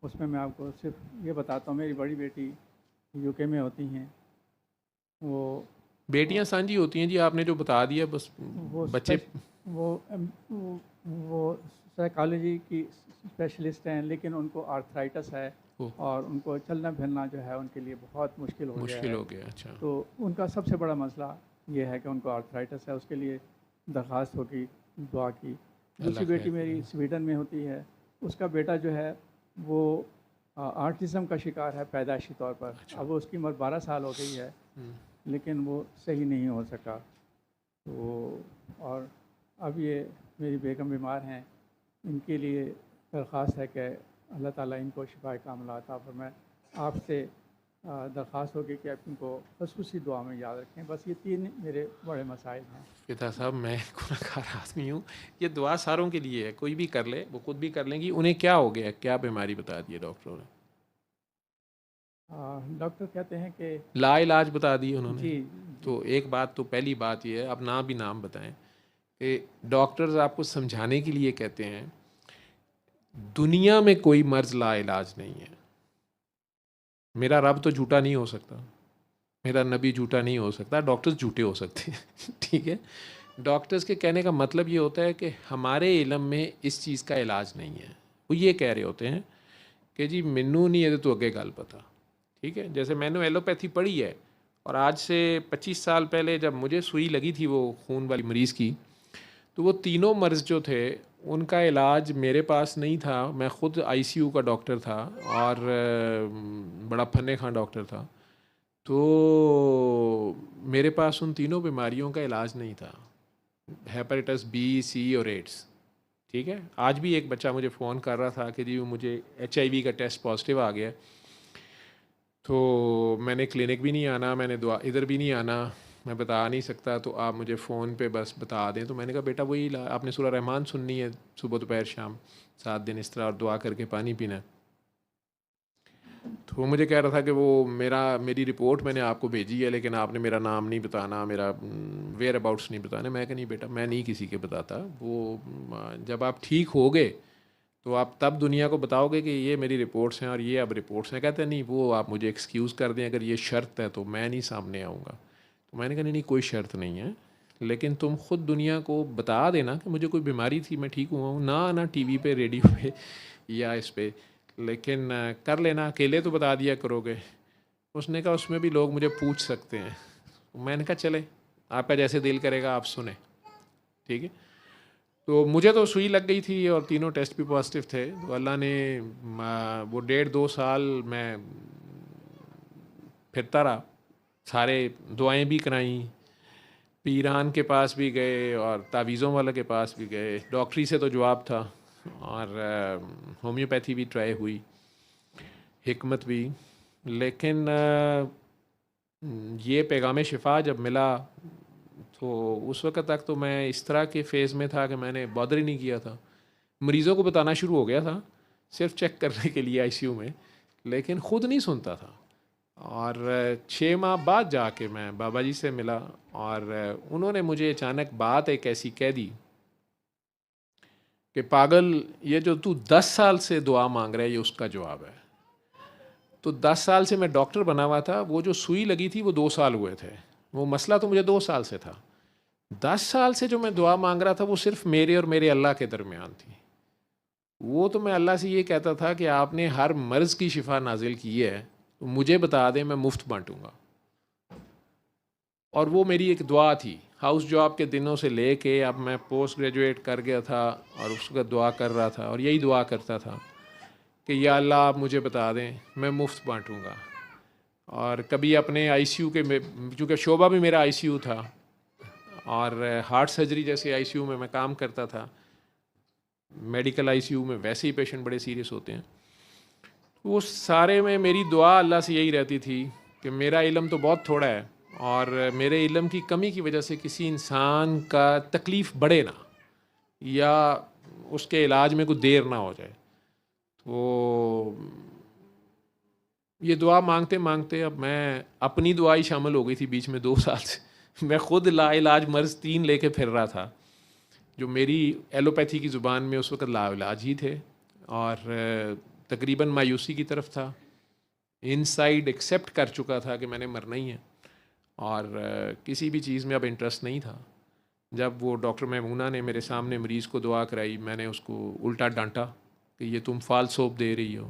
उसमें मैं आपको सिर्फ ये बताता हूँ। मेरी बड़ी बेटी यूके में होती हैं, वो बेटियां सांझी होती हैं जी, आपने जो बता दिया बस। वो बच्चे वो साइकोलॉजी की स्पेशलिस्ट हैं, लेकिन उनको आर्थराइटिस है और उनको चलना फिरना जो है उनके लिए बहुत मुश्किल हो गया। अच्छा, तो उनका सबसे बड़ा मसला ये है कि उनको आर्थराइटिस है, उसके लिए दरख्वास्त होगी दुआ की। दूसरी बेटी मेरी स्वीडन में होती है, उसका बेटा जो है वो आर्टिज़म का शिकार है पैदाइशी तौर पर। अच्छा। अब उसकी उम्र 12 साल हो गई है लेकिन वो सही नहीं हो सका। तो और अब ये मेरी बेगम बीमार हैं, इनके लिए दरख्वास्त है कि अल्लाह ताला इनको शिफाए कामिला अता फरमाए। आपसे दरख्वास्त होगी कि आप इनको ख़ुसूसी दुआ में याद रखें। बस ये 3 मेरे बड़े मसाइल हैं। फिदा साहब, मैं गुनहगार आदमी हूँ, ये दुआ सारों के लिए है, कोई भी कर ले, वो खुद भी कर लेंगी। उन्हें क्या हो गया, क्या बीमारी बता दी है डॉक्टरों ने? डॉक्टर कहते हैं कि लाइलाज बता दी उन्होंने जी। तो एक बात तो पहली बात ये है, अब ना भी नाम बताएं, कि डॉक्टर्स आपको समझाने के लिए कहते हैं दुनिया में कोई मर्ज लाइलाज नहीं है। मेरा रब तो झूठा नहीं हो सकता, मेरा नबी झूठा नहीं हो सकता, डॉक्टर्स झूठे हो सकते हैं ठीक है। डॉक्टर्स के कहने का मतलब ये होता है कि हमारे इल्म में इस चीज़ का इलाज नहीं है। वो ये कह रहे होते हैं कि जी मैनू नहीं है तो अगे गल पता, ठीक है। जैसे मैंने एलोपैथी पढ़ी है और आज से 25 साल पहले जब मुझे सुई लगी थी वो खून वाली मरीज़ की, तो वो तीनों मर्ज़ जो थे उनका इलाज मेरे पास नहीं था। मैं ख़ुद आईसीयू का डॉक्टर था और बड़ा फन्ने खां डॉक्टर था, तो मेरे पास उन तीनों बीमारियों का इलाज नहीं था, हेपेटाइटिस बी, सी और एड्स, ठीक है। आज भी एक बच्चा मुझे फ़ोन कर रहा था कि जी मुझे HIV का टेस्ट पॉजिटिव आ गया, तो मैंने क्लिनिक भी नहीं आना, मैंने दुआ इधर भी नहीं आना, मैं बता नहीं सकता, तो आप मुझे फ़ोन पे बस बता दें। तो मैंने कहा बेटा वही आपने सूरह रहमान सुननी है सुबह दोपहर शाम 7 दिन इस तरह, और दुआ करके पानी पीना। तो वो मुझे कह रहा था कि वो मेरी रिपोर्ट मैंने आपको भेजी है लेकिन आपने मेरा नाम नहीं बताना, मेरा वेयर अबाउट्स नहीं बताना। मैं कहा नहीं बेटा, मैं नहीं किसी के बताता, वो जब आप ठीक हो गए तो आप तब दुनिया को बताओगे कि ये मेरी रिपोर्ट्स हैं और ये अब रिपोर्ट्स हैं। कहते हैं नहीं, वो आप मुझे एक्सक्यूज़ कर दें, अगर ये शर्त है तो मैं नहीं सामने आऊँगा। तो मैंने कहा नहीं कोई शर्त नहीं है, लेकिन तुम ख़ुद दुनिया को बता देना कि मुझे कोई बीमारी थी, मैं ठीक हुआ हूँ, ना आना टीवी पे, रेडियो पे या इस पे, लेकिन कर लेना, अकेले तो बता दिया करोगे। उसने कहा उसमें भी लोग मुझे पूछ सकते हैं। मैंने कहा चले, आपका जैसे दिल करेगा आप सुने, ठीक है। तो मुझे तो सुई लग गई थी और तीनों टेस्ट भी पॉजिटिव थे। तो अल्लाह ने वो 1.5-2 साल मैं फिरता रहा, सारे दुआएं भी कराई, पीरान के पास भी गए और तावीज़ों वाला के पास भी गए, डॉक्टरी से तो जवाब था, और होम्योपैथी भी ट्राई हुई, हिकमत भी। लेकिन ये पैगाम शिफा जब मिला तो उस वक़्त तक तो मैं इस तरह के फ़ेज़ में था कि मैंने बॉदर ही नहीं किया था। मरीज़ों को बताना शुरू हो गया था सिर्फ चेक करने के लिए आईसीयू में, लेकिन ख़ुद नहीं सुनता था। और 6 माह बाद जाके मैं बाबा जी से मिला और उन्होंने मुझे अचानक बात एक ऐसी कह दी कि पागल, ये जो तू 10 साल से दुआ मांग रहा है ये उसका जवाब है। तो 10 साल से मैं डॉक्टर बना हुआ था, वो जो सुई लगी थी वो 2 साल हुए थे, वो मसला तो मुझे 2 साल से था। 10 साल से जो मैं दुआ मांग रहा था वो सिर्फ मेरे और मेरे अल्लाह के दरमियान थी। वो तो मैं अल्लाह से ये कहता था कि आपने हर मर्ज़ की शिफा नाजिल की है तो मुझे बता दें, मैं मुफ्त बांटूंगा। और वो मेरी एक दुआ थी। हाउस जॉब के दिनों से लेके अब मैं पोस्ट ग्रेजुएट कर गया था और उसका दुआ कर रहा था और यही दुआ करता था कि या अल्लाह आप मुझे बता दें, मैं मुफ्त बांटूंगा। और कभी अपने आईसीयू के में, चूँकि शोबा भी मेरा आईसीयू था और हार्ट सर्जरी जैसे आईसीयू में मैं काम करता था, मेडिकल आईसीयू में वैसे ही पेशेंट बड़े सीरियस होते हैं, वो सारे में मेरी दुआ अल्लाह से यही रहती थी कि मेरा इल्म तो बहुत थोड़ा है और मेरे इल्म की कमी की वजह से किसी इंसान का तकलीफ़ बढ़े ना या उसके इलाज में कोई देर ना हो जाए। तो ये दुआ मांगते मांगते अब मैं अपनी दुआ ही शामिल हो गई थी बीच में 2 साल से। मैं ख़ुद लाइलाज मर्ज़ 3 लेके फिर रहा था जो मेरी एलोपैथी की ज़ुबान में उस वक़्त लाइलाज ही थे और तकरीबन मायूसी की तरफ था। इनसाइड एक्सेप्ट कर चुका था कि मैंने मरना ही है और किसी भी चीज़ में अब इंटरेस्ट नहीं था। जब वो डॉक्टर मैमूना ने मेरे सामने मरीज़ को दुआ कराई, मैंने उसको उल्टा डांटा कि ये तुम फाल सोप दे रही हो।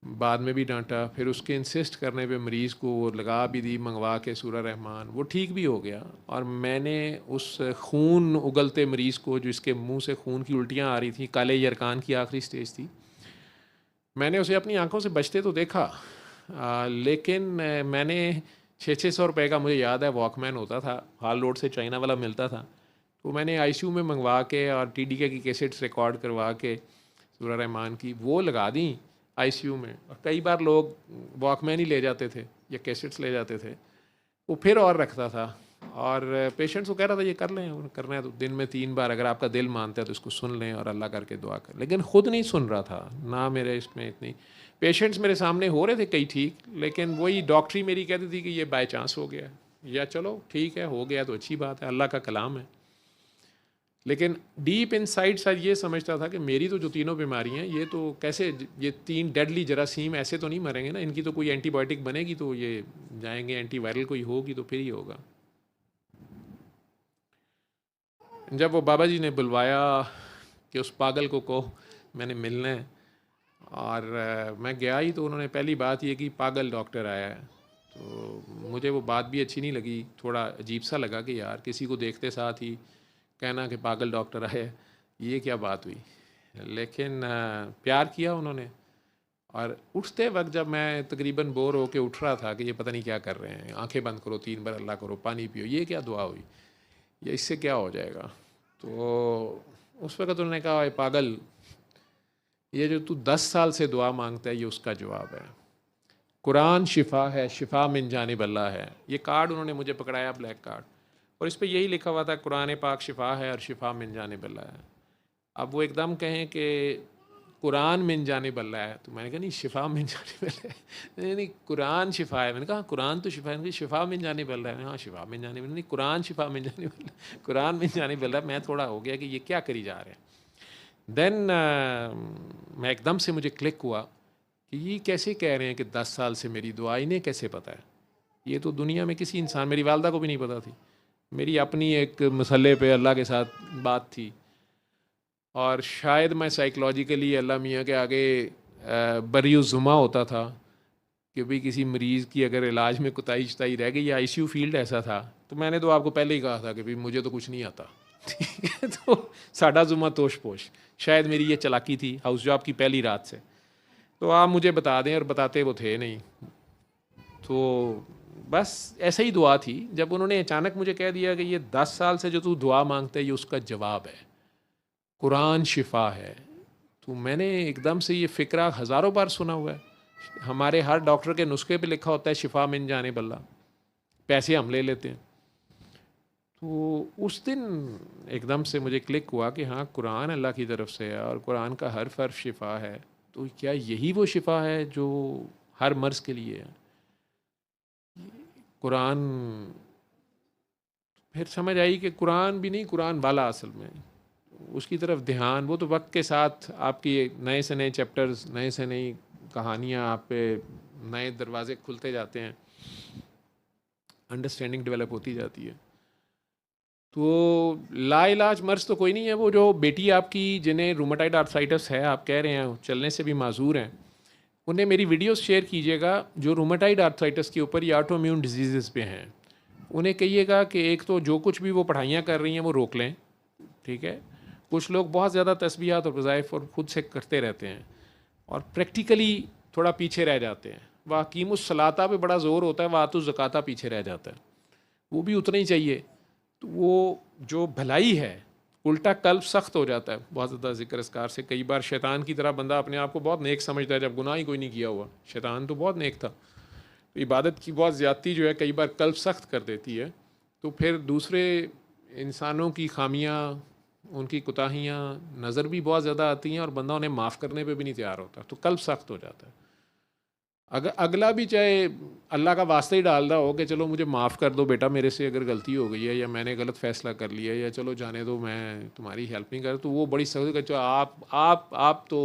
बाद में भी डांटा, फिर उसके इंसिस्ट करने पे मरीज़ को वो लगा भी दी मंगवा के सूरह रहमान, वो ठीक भी हो गया। और मैंने उस खून उगलते मरीज़ को, जो इसके मुंह से खून की उल्टियाँ आ रही थी, काले यरकान की आखिरी स्टेज थी, मैंने उसे अपनी आंखों से बचते तो देखा लेकिन मैंने 600-600 रुपये का, मुझे याद है, वॉकमैन होता था, हाल रोड से चाइना वाला मिलता था, तो मैंने आईसीयू में मंगवा के और टीडीके की कैसेट्स रिकॉर्ड करवा के सूरह रहमान की वो लगा दी आईसीयू में। और कई बार लोग वॉकमैन ही ले जाते थे या कैसेट्स ले जाते थे, वो फिर और रखता था और पेशेंट्स को कह रहा था ये कर लें, और करना है तो दिन में 3 बार अगर आपका दिल मानता है तो इसको सुन लें और अल्लाह करके दुआ कर। लेकिन ख़ुद नहीं सुन रहा था ना, मेरे इसमें इतनी पेशेंट्स मेरे सामने हो रहे थे कई ठीक, लेकिन वही डॉक्टरी मेरी कहती थी कि ये बाय चांस हो गया या चलो ठीक है हो गया तो अच्छी बात है, अल्लाह का कलाम है। लेकिन डीप इनसाइड शायद ये समझता था कि मेरी तो जो तीनों बीमारियां हैं ये तो कैसे, ये 3 डेडली जरासीम ऐसे तो नहीं मरेंगे ना, इनकी तो कोई एंटीबायोटिक बनेगी तो ये जाएंगे, एंटीवायरल कोई होगी तो फिर ही होगा। जब वो बाबा जी ने बुलवाया कि उस पागल को मैंने मिलना है और मैं गया ही, तो उन्होंने पहली बात ये कि पागल डॉक्टर आया है। तो मुझे वो बात भी अच्छी नहीं लगी, थोड़ा अजीब सा लगा कि यार किसी को देखते साथ ही कहना कि पागल डॉक्टर आए, ये क्या बात हुई। लेकिन प्यार किया उन्होंने। और उठते वक्त जब मैं तकरीबन बोर होके उठ रहा था कि ये पता नहीं क्या कर रहे हैं, आंखें बंद करो, 3 बार अल्लाह करो, पानी पियो, ये क्या दुआ हुई, ये इससे क्या हो जाएगा। तो उस वक्त उन्होंने कहा ए पागल, ये जो तू 10 साल से दुआ मांगता है ये उसका जवाब है। कुरान शिफा है, शिफा मिन जानिब अल्लाह है। ये कार्ड उन्होंने मुझे पकड़ाया, ब्लैक कार्ड, और इस पर यही लिखा हुआ था कुरान पाक शिफा है और शिफा मिन जानिब अल्लाह है। अब वो एकदम कहें कि कुरान मिन जानिब अल्लाह है, तो मैंने कहा नहीं, शिफा मिन जानिब अल्लाह है। नहीं कुरान शिफा है। मैंने कहा कुरान तो शिफा है, शिफा मिन जानिब अल्लाह है। हाँ शिफा मिन जानिब, नहीं कुरान शिफा मिन जानिब अल्लाह, कुरान मिन जानिब अल्लाह। मैं थोड़ा हो गया कि ये क्या करी जा रहे हैं। देन मैं एकदम से मुझे क्लिक हुआ कि ये कैसे कह रहे हैं कि 10 साल से मेरी दुआ, इन्हें कैसे पता है। ये तो दुनिया में किसी इंसान, मेरी वालदा को भी नहीं पता थी। मेरी अपनी एक मसले पे अल्लाह के साथ बात थी और शायद मैं साइकोलॉजिकली अल्लाह मियाँ के आगे बरीजुमा होता था कि भाई किसी मरीज़ की अगर इलाज में कोताही शताही रह गई, या आईसीयू फील्ड ऐसा था, तो मैंने तो आपको पहले ही कहा था कि भाई मुझे तो कुछ नहीं आता, ठीक है। तो साडा जुमा तोश पोश, शायद मेरी ये चालाकी थी हाउस जॉब की पहली रात से। तो आप मुझे बता दें, और बताते वो थे नहीं। तो बस ऐसे ही दुआ थी। जब उन्होंने अचानक मुझे कह दिया कि ये 10 साल से जो तू दुआ मांगता है ये उसका जवाब है, कुरान शिफा है, तो मैंने एकदम से, ये फ़िक्रा हज़ारों बार सुना हुआ है, हमारे हर डॉक्टर के नुस्खे पे लिखा होता है शिफा मिन जानिब अल्लाह, पैसे हम ले लेते हैं। तो उस दिन एकदम से मुझे क्लिक हुआ कि हाँ कुरान अल्लाह की तरफ से है और कुरान का हर हर्फ शिफा है। तो क्या यही वो शिफा है जो हर मर्ज़ के लिए है। कुरान फिर समझ आई कि कुरान भी नहीं, कुरान वाला असल में उसकी तरफ ध्यान, वो तो वक्त के साथ आपकी नए से नए चैप्टर्स, नए से नई कहानियाँ आप पे नए दरवाजे खुलते जाते हैं, अंडरस्टैंडिंग डेवलप होती जाती है। तो लाइलाज मर्ज तो कोई नहीं है। वो जो बेटी आपकी जिन्हें रूमेटाइड आर्थराइटिस है, आप कह रहे हैं चलने से भी माजूर हैं, उन्हें मेरी वीडियोस शेयर कीजिएगा जो रूमेटाइड आर्थराइटिस के ऊपर या ऑटोइम्यून डिजीज़ पे हैं। उन्हें कहिएगा कि एक तो जो कुछ भी वो पढ़ाइयाँ कर रही हैं वो रोक लें, ठीक है। कुछ लोग बहुत ज़्यादा तस्बीहात और वज़ाइफ और खुद से करते रहते हैं और प्रैक्टिकली थोड़ा पीछे रह जाते हैं। वह कीमुस्सलाता पे बड़ा ज़ोर होता है, वातु ज़काता पीछे रह जाता है, वो भी उतना ही चाहिए। तो वो जो भलाई है, उल्टा कल्ब सख्त हो जाता है बहुत ज़्यादा ज़िक्र अस्कार से। कई बार शैतान की तरह बंदा अपने आप को बहुत नेक समझता है, जब गुनाह ही कोई नहीं किया हुआ। शैतान तो बहुत नेक था। तो इबादत की बहुत ज़्यादती जो है कई बार कल्ब सख्त कर देती है, तो फिर दूसरे इंसानों की खामियां, उनकी कोताहियाँ नज़र भी बहुत ज़्यादा आती हैं और बंदा उन्हें माफ़ करने पे भी नहीं तैयार होता, तो कल्ब सख्त हो जाता है। अगर अगला भी चाहे अल्लाह का वास्ता ही डाल रहा हो कि चलो मुझे माफ़ कर दो बेटा, मेरे से अगर गलती हो गई है या मैंने गलत फ़ैसला कर लिया है, या चलो जाने दो मैं तुम्हारी हेल्प नहीं कर, तो वो बड़ी सख्त कर, चलो आप तो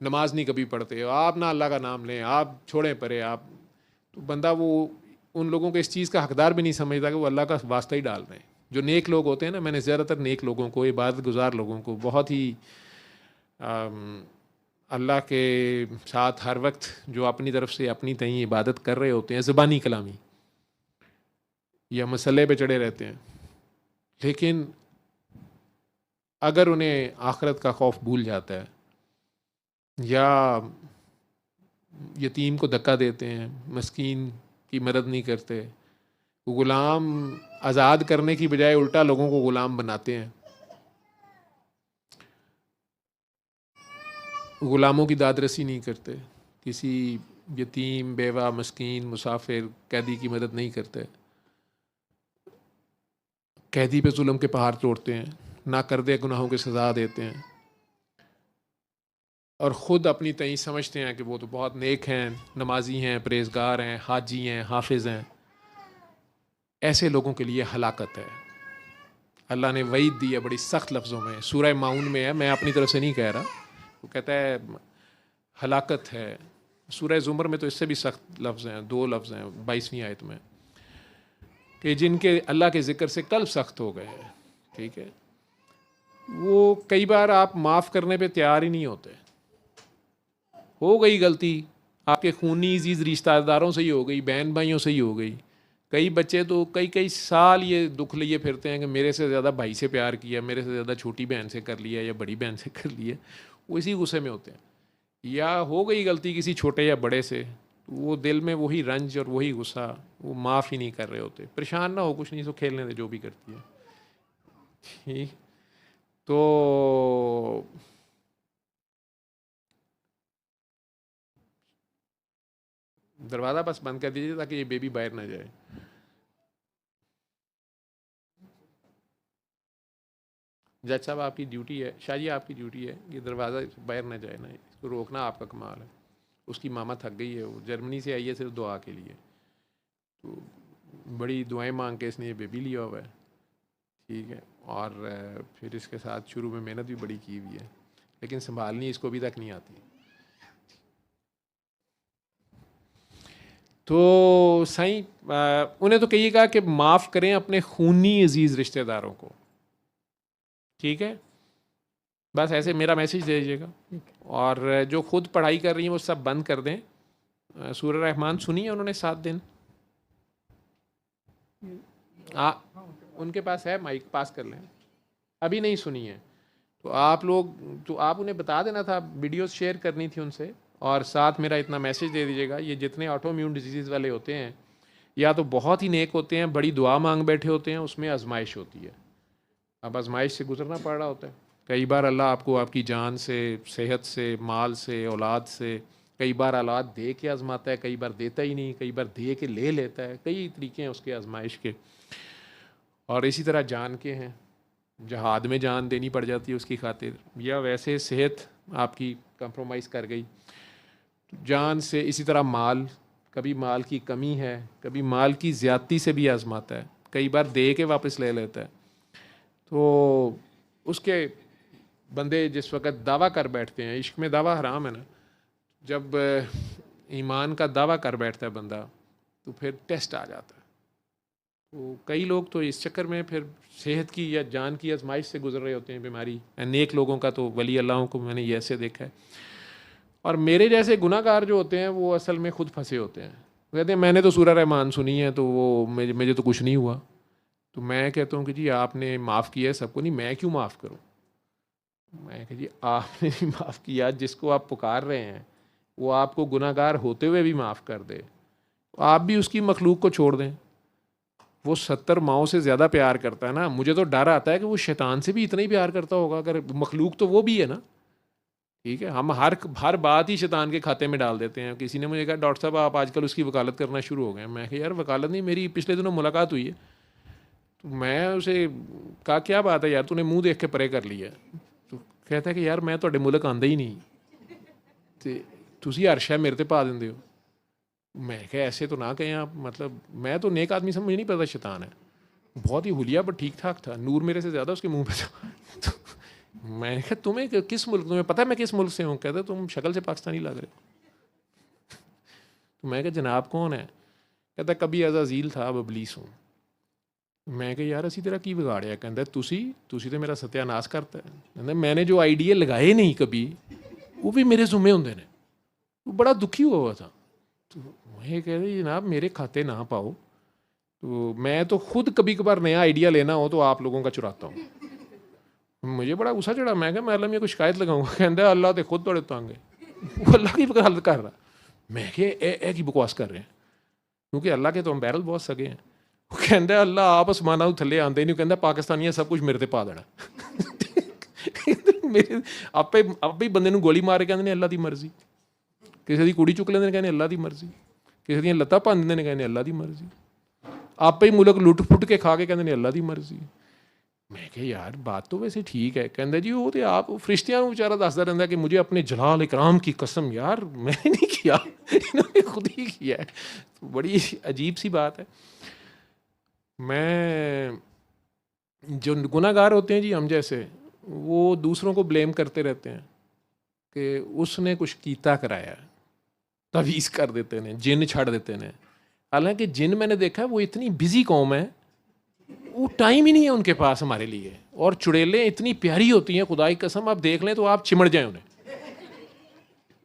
नमाज नहीं कभी पढ़ते हो, आप ना अल्लाह का नाम लें, आप छोड़ें परे आप। तो बंदा वो उन लोगों को इस चीज़ का हकदार भी नहीं समझता कि वो अल्लाह का वास्ता ही डाल रहे हैं। जो नेक लोग होते हैं ना, मैंने ज़्यादातर नेक लोगों को, इबादत गुजार लोगों को, बहुत ही अल्लाह के साथ हर वक्त जो अपनी तरफ से अपनी तई इबादत कर रहे होते हैं, ज़बानी कलामी या मसले पे चढ़े रहते हैं, लेकिन अगर उन्हें आखिरत का खौफ भूल जाता है या यतीम को धक्का देते हैं, मस्कीन की मदद नहीं करते, गुलाम आज़ाद करने की बजाय उल्टा लोगों को गुलाम बनाते हैं, गुलामों की दादरसी नहीं करते, किसी यतीम, बेवा, मस्कीन, मुसाफिर, कैदी की मदद नहीं करते, कैदी पे जुल्म के पहाड़ तोड़ते हैं, ना कर दे गुनाहों की सज़ा देते हैं और ख़ुद अपनी तई समझते हैं कि वो तो बहुत नेक हैं, नमाजी हैं, परहेज़गार हैं, हाजी हैं, हाफिज़ हैं। ऐसे लोगों के लिए हलाकत है। अल्लाह ने वईद दी है बड़ी सख्त लफ्ज़ों में, सूरह माउन में है, मैं अपनी तरफ से नहीं कह रहा। वो कहता है हलाकत है। सूरह ज़ुमर में तो इससे भी सख्त लफ्ज़ हैं, 2 लफ्ज़ हैं 22वीं आयत में, कि जिनके अल्लाह के ज़िक्र से कल्ब सख्त हो गए हैं, ठीक है। वो कई बार आप माफ़ करने पे तैयार ही नहीं होते। हो गई गलती, आपके खूनी अजीज़ रिश्तेदारों से ही हो गई, बहन भाइयों से ही हो गई। कई बच्चे तो कई साल ये दुख लिए फिरते हैं कि मेरे से ज़्यादा भाई से प्यार किया, मेरे से ज़्यादा छोटी बहन से कर लिया या बड़ी बहन से कर लिया, वो इसी गुस्से में होते हैं। या हो गई गलती किसी छोटे या बड़े से, तो वो दिल में वही रंज और वही गुस्सा, वो माफ़ ही नहीं कर रहे होते। परेशान ना हो, कुछ नहीं, तो खेलने दे जो भी करती है, ठीक। तो दरवाज़ा बस बंद कर दीजिए ताकि ये बेबी बाहर ना जाए। जज साहब आपकी ड्यूटी है, शाहजी आपकी ड्यूटी है, ये दरवाज़ा बाहर ना जाए ना, इसको रोकना आपका कमाल है। उसकी मामा थक गई है, वो जर्मनी से आई है सिर्फ दुआ के लिए, तो बड़ी दुआएं मांग के इसने ये बेबी लिया हुआ है, ठीक है। और फिर इसके साथ शुरू में मेहनत भी बड़ी की हुई है, लेकिन संभालनी इसको अभी तक नहीं आती। तो सही उन्हें तो कहिएगा कि माफ़ करें अपने खूनी अजीज़ रिश्तेदारों को, ठीक है। बस ऐसे मेरा मैसेज दे दीजिएगा। और जो खुद पढ़ाई कर रही हैं वो सब बंद कर दें। सूरह रहमान सुनी है उन्होंने 7 दिन? उनके पास है माइक, पास कर लें। अभी नहीं सुनी है तो आप लोग, तो आप उन्हें बता देना था, वीडियोस शेयर करनी थी उनसे, और साथ मेरा इतना मैसेज दे दीजिएगा। ये जितने ऑटोइम्यून डिजीज़ वाले होते हैं, या तो बहुत ही नेक होते हैं, बड़ी दुआ मांग बैठे होते हैं, उसमें आजमाइश होती है। अब आजमाइश से गुजरना पड़ रहा होता है। कई बार अल्लाह आपको आपकी जान से, सेहत से, माल से, औलाद से, कई बार औलाद दे के आजमाता है, कई बार देता ही नहीं, कई बार दे के ले लेता है। कई तरीके हैं उसके आजमाइश के। और इसी तरह जान के हैं, जहाद में जान देनी पड़ जाती है उसकी खातिर, या वैसे सेहत आपकी कंप्रोमाइज़ कर गई, जान से। इसी तरह माल, कभी माल की कमी है, कभी माल की ज़्यादती से भी आजमाता है, कई बार दे के वापस ले लेता है। तो उसके बंदे जिस वक्त दावा कर बैठते हैं, इश्क में दावा हराम है ना, जब ईमान का दावा कर बैठता है बंदा तो फिर टेस्ट आ जाता है। तो कई लोग तो इस चक्कर में फिर सेहत की या जान की आजमाइश से गुजर रहे होते हैं, बीमारी। नेक लोगों का तो वली अल्लाहों को मैंने ये ऐसे देखा है। और मेरे जैसे गुनाहगार जो होते हैं वो असल में खुद फंसे होते हैं। वो कहते हैं मैंने तो सूरह रहमान सुनी है तो वो मुझे तो कुछ नहीं हुआ। तो मैं कहता हूँ कि जी आपने माफ़ किया है सबको, नहीं मैं क्यों माफ़ करूँ। मैं कह जी आपने माफ़ किया, जिसको आप पुकार रहे हैं वो आपको गुनाहगार होते हुए भी माफ़ कर दे, आप भी उसकी मखलूक को छोड़ दें। वो 70 माओं से ज़्यादा प्यार करता है ना। मुझे तो डर आता है कि वो शैतान से भी इतना ही प्यार करता होगा, अगर मखलूक तो वो भी है ना। ठीक है, हम हर बात ही शैतान के खाते में डाल देते हैं। किसी ने मुझे कहा डॉक्टर साहब आप आजकल उसकी वकालत करना शुरू हो गए। मैं कहा यार वकालत नहीं, मेरी पिछले दिनों मुलाकात हुई है। तो मैं उसे कहा क्या बात है यार, तूने मुँह देख के परे कर लिया। तो कहता है कि यार मैं तो मुल्क आंदा ही नहीं, तो तुसी हर शय मेरे ते पा देंदे हो। मैं क्या ऐसे तो ना कहें आप, मतलब मैं तो नेक आदमी समझ नहीं पता शैतान है। बहुत ही हुलिया बट ठीक ठाक था, नूर मेरे से ज़्यादा उसके मुंह पे था। तो मैं क्या तुम्हें किस मुल्क, तुम्हें पता है मैं किस मुल्क से हूँ। कहते तुम शक्ल से पाकिस्तानी लग रहे हो। तो मैं क्या जनाब कौन है। कहता कभी अज़ाज़ील था अब इबलीस हूँ। मैं क्या यार असी तेरा की बिगाड़िया। कहता तुसी तो मेरा सत्यानाश करता है। कहता मैंने जो आइडिया लगाए नहीं कभी वो भी मेरे जुम्मे होंगे ने। वो बड़ा दुखी हुआ था। तो मैं कहते जनाब मेरे खाते ना पाओ, तो मैं तो खुद कभी कभार नया आइडिया लेना हो तो आप लोगों का चुराता हूँ। मुझे बड़ा गुस्सा चढ़ा। मैं क्या मैं अल्लाह में कुछ शिकायत लगाऊंगा। कहता अल्लाह तो खुद थोड़े तंग है, वो अल्लाह की वकालत कर रहा। मैं क्या की बकवास कर रहे हैं, क्योंकि अल्लाह के तो हम बैरल बहुत सगे हैं। वो कहता अल्लाह आप आसमाना थले आते नहीं, कहता पाकिस्तानी सब कुछ मेरे ते पा देना। मेरे आपे बंदे नूं गोली मार के कहते अल्लाह की मर्जी, किसी की कुड़ी चुक लेंदे कहने अल्लाह की मर्जी, किसी दी लत्तां भन्न दिंदे ने कहने अल्लाह की मर्जी, आपे ही मुल्क लुट फुट के खा के कहते अल्लाह की मर्जी। मैं कहा यार बात तो वैसे ठीक है। कहते जी वो तो आप फरिश्तियां नूं बेचारा दसदा रहिंदा कि मुझे अपने जलाल इकराम की कसम, यार मैंने नहीं किया, इन्होंने खुद ही किया है। तो बड़ी अजीब सी बात है। मैं जो गुनाहगार होते हैं जी हम जैसे, वो दूसरों को ब्लेम करते रहते हैं कि उसने कुछ कीता कराया, तवीज़ कर देते हैं, जिन छड़ देते हैं। हालांकि जिन मैंने देखा है वो इतनी बिजी कौम है, वो टाइम ही नहीं है उनके पास हमारे लिए। और चुड़ैलें इतनी प्यारी होती हैं, खुदा की कसम आप देख लें तो आप चिमड़ जाएं उन्हें।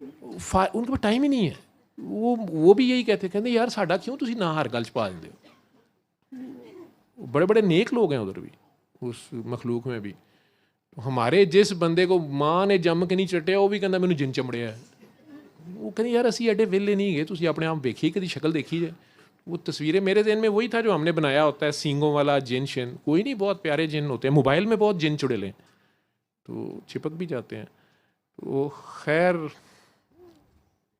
उनके पास टाइम ही नहीं है। वो भी यही कहते यार साडा क्यों तुसी ना हर गल च पा देंदे हो। बड़े बड़े नेक लोग हैं उधर भी, उस मखलूक में भी। हमारे जिस बंदे को माँ ने जम के नहीं चटिया वो भी कहता मैनू जिन चमड़िया है। वो कहते यार असी एडे वेले नहीं गए, तुसी अपने आप देखिए, कभी शक्ल देखी जाए। वो तस्वीरें मेरे ज़हन में वही था जो हमने बनाया होता है, सींगों वाला जिन शिन। कोई नहीं, बहुत प्यारे जिन होते हैं, मोबाइल में बहुत जिन चुड़ैलें तो चिपक भी जाते हैं। तो खैर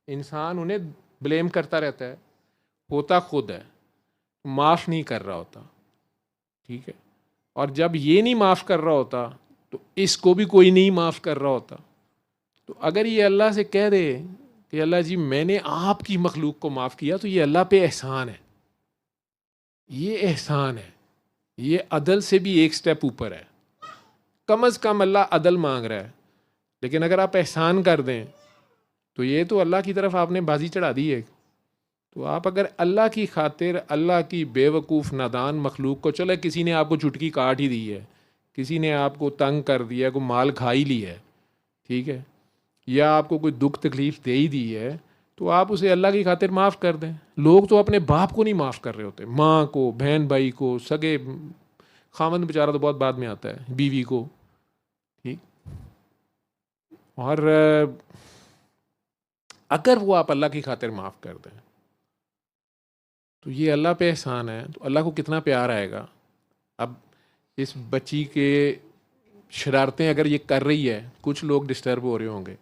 इंसान उन्हें ब्लेम करता रहता है, होता खुद है, माफ़ नहीं कर रहा होता। ठीक है, और जब ये नहीं माफ़ कर रहा होता तो इसको भी कोई नहीं माफ़ कर रहा होता। तो अगर ये अल्लाह से कह दे कि अल्लाह जी मैंने आपकी मखलूक को माफ़ किया, तो ये अल्लाह पे एहसान है, ये एहसान है, ये अदल से भी एक स्टेप ऊपर है। कम अज़ कम अल्लाह अदल मांग रहा है। लेकिन अगर आप एहसान कर दें तो ये तो अल्लाह की तरफ आपने बाजी चढ़ा दी है। तो आप अगर अल्लाह की खातिर अल्लाह की बेवकूफ़ नादान मखलूक को, चले किसी ने आपको चुटकी काट ही दी है, किसी ने आपको तंग कर दिया, कोई माल खा ही लिया है, ठीक है, या आपको कोई दुख तकलीफ़ दे ही दी है, तो आप उसे अल्लाह की खातिर माफ़ कर दें। लोग तो अपने बाप को नहीं माफ़ कर रहे होते, माँ को, बहन भाई को, सगे खामद बेचारा तो बहुत बाद में आता है, बीवी को। ठीक, और अगर वो आप अल्लाह की खातिर माफ़ कर दें तो ये अल्लाह पे एहसान है। तो अल्लाह को कितना प्यार आएगा। अब इस बच्ची के शरारतें अगर ये कर रही है, कुछ लोग डिस्टर्ब हो रहे होंगे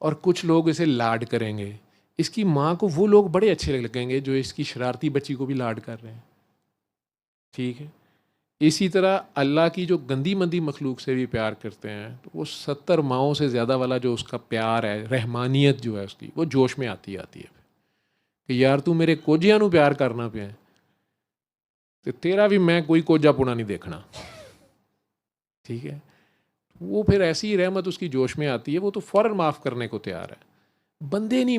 और कुछ लोग इसे लाड करेंगे। इसकी माँ को वो लोग बड़े अच्छे लगेंगे जो इसकी शरारती बच्ची को भी लाड कर रहे हैं। ठीक है, इसी तरह अल्लाह की जो गंदी मंदी मखलूक से भी प्यार करते हैं, तो वो 70 माओं से ज़्यादा वाला जो उसका प्यार है, रहमानियत जो है उसकी, वो जोश में आती है। कि यार तू मेरे कोजिया नू प्यार करना पिया तो तेरा भी मैं कोई कोजा पुना नहीं देखना, ठीक है। वो फिर ऐसी रहमत उसकी जोश में आती है, वो तो फ़ौरन माफ़ करने को तैयार है, बंदे नहीं